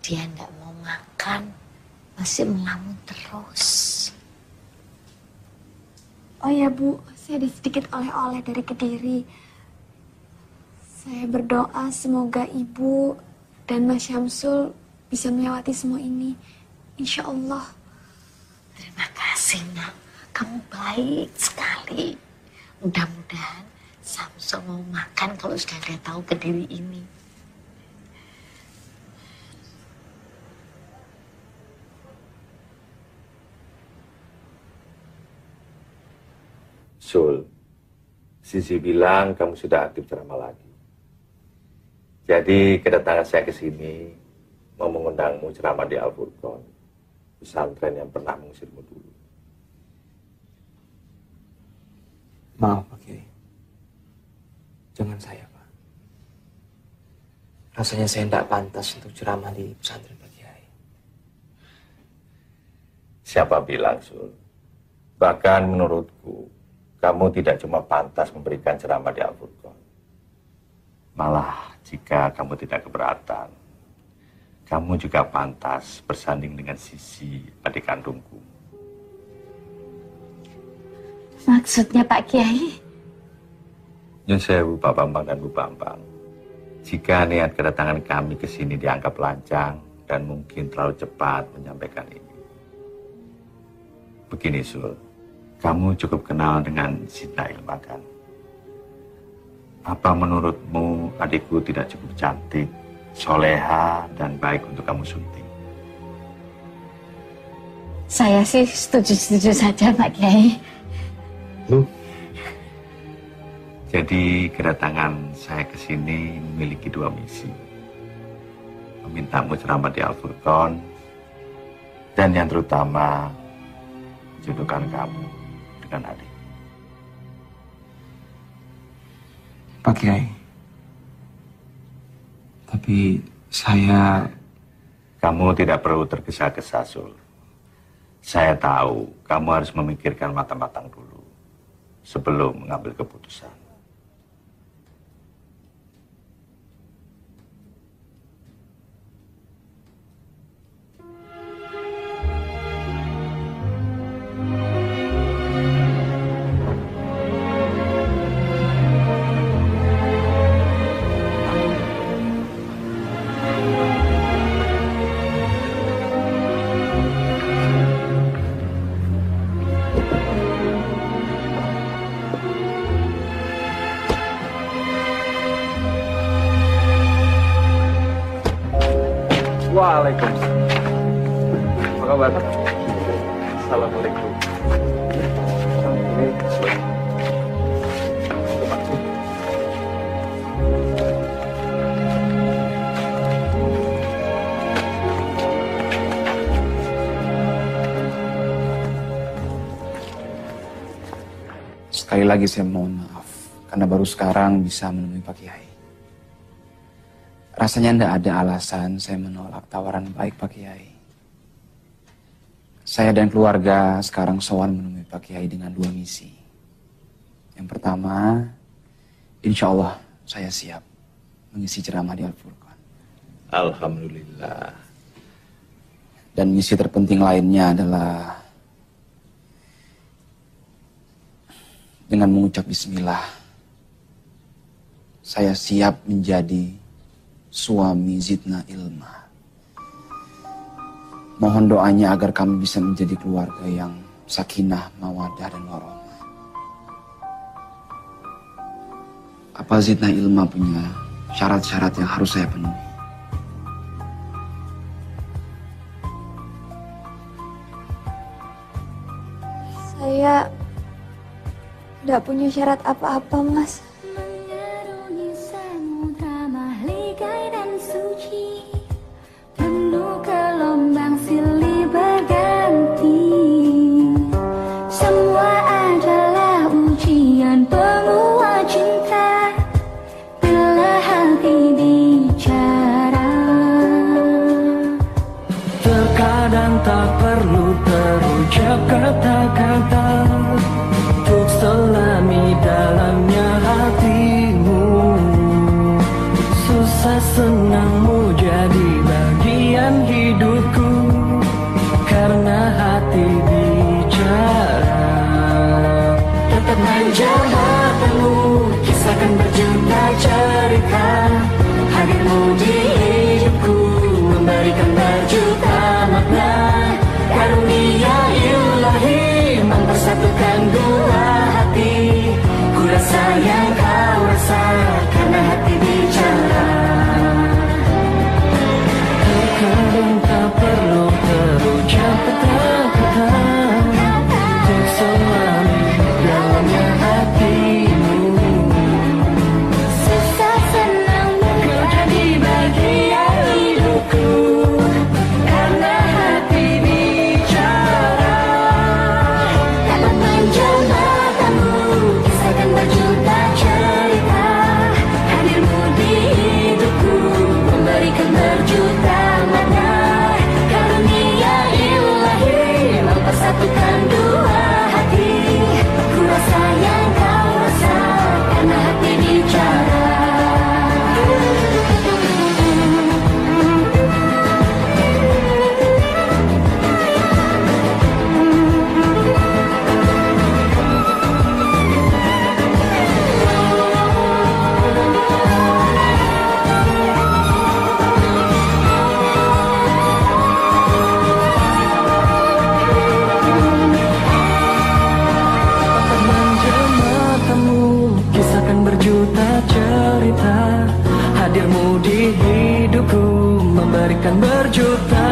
Dia tidak mau makan, masih melamun terus. Oh ya, Bu, saya ada sedikit oleh-oleh dari Kediri. Saya berdoa semoga Ibu dan Mas Syamsul bisa melewati semua ini. Insya Allah. Terima kasih, Nak. Kamu baik sekali. Mudah-mudahan Samsul mau makan kalau sudah dia tahu Kediri ini. Sul, Sisi bilang kamu sudah aktif ceramah lagi. Jadi kedatangan saya ke sini mau mengundangmu ceramah di Al-Furqan, pesantren yang pernah mengusirmu dulu. Maaf, Pak Kiai. Jangan saya, Pak. Rasanya saya tidak pantas untuk ceramah di pesantren Pak Kiai. Siapa bilang, Sul? Bahkan menurutku, kamu tidak cuma pantas memberikan ceramah di Al-Furqan. Malah jika kamu tidak keberatan, kamu juga pantas bersanding dengan Sisi, adik kandungku. Maksudnya Pak Kiai? Nyun sewu Pak Bambang dan Bu Bambang. Jika niat kedatangan kami ke sini dianggap lancang dan mungkin terlalu cepat menyampaikan ini. Begini Sul, kamu cukup kenal dengan Zidna Ilma kan? Apa menurutmu adikku tidak cukup cantik, soleha, dan baik untuk kamu sunting? Saya sih setuju-setuju saja Pak Kiai. Jadi kedatangan saya ke sini memiliki dua misi. Memintamu ceramah di Al-Furqan, dan yang terutama jodohkan kamu dengan adik. Pak Kiai, tapi saya... Kamu tidak perlu tergesa-gesa, Sul. Saya tahu kamu harus memikirkan matang-matang dulu sebelum mengambil keputusan. Waalaikumsalam. Apa kabar? Assalamualaikum. Sekali lagi saya mohon maaf karena baru sekarang bisa menemui Pak Kiai. Rasanya tidak ada alasan saya menolak tawaran baik Pak Kiai. Saya dan keluarga sekarang sowan menemui Pak Kiai dengan dua misi. Yang pertama, insya Allah saya siap mengisi ceramah di Al-Furqan. Alhamdulillah. Dan misi terpenting lainnya adalah dengan mengucap bismillah, saya siap menjadi suami Zidna Ilma. Mohon doanya agar kami bisa menjadi keluarga yang sakinah, mawadah, dan warohmah. Apa Zidna Ilma punya syarat-syarat yang harus saya penuhi? Saya tidak punya syarat apa-apa, Mas. Kata-kata untuk selami dalamnya hatimu. Susah senangmu jadi bagian hidupku, karena hati bicara. Tetap menjawabmu, kisahkan berjuta cerita. Hadirmu di hidupku, memberikan berjuta makna. Karunia ilahi mempersatukan dua hati. Ku rasa yang kau rasa, karena hati bicara. di hidupku memberikan berjuta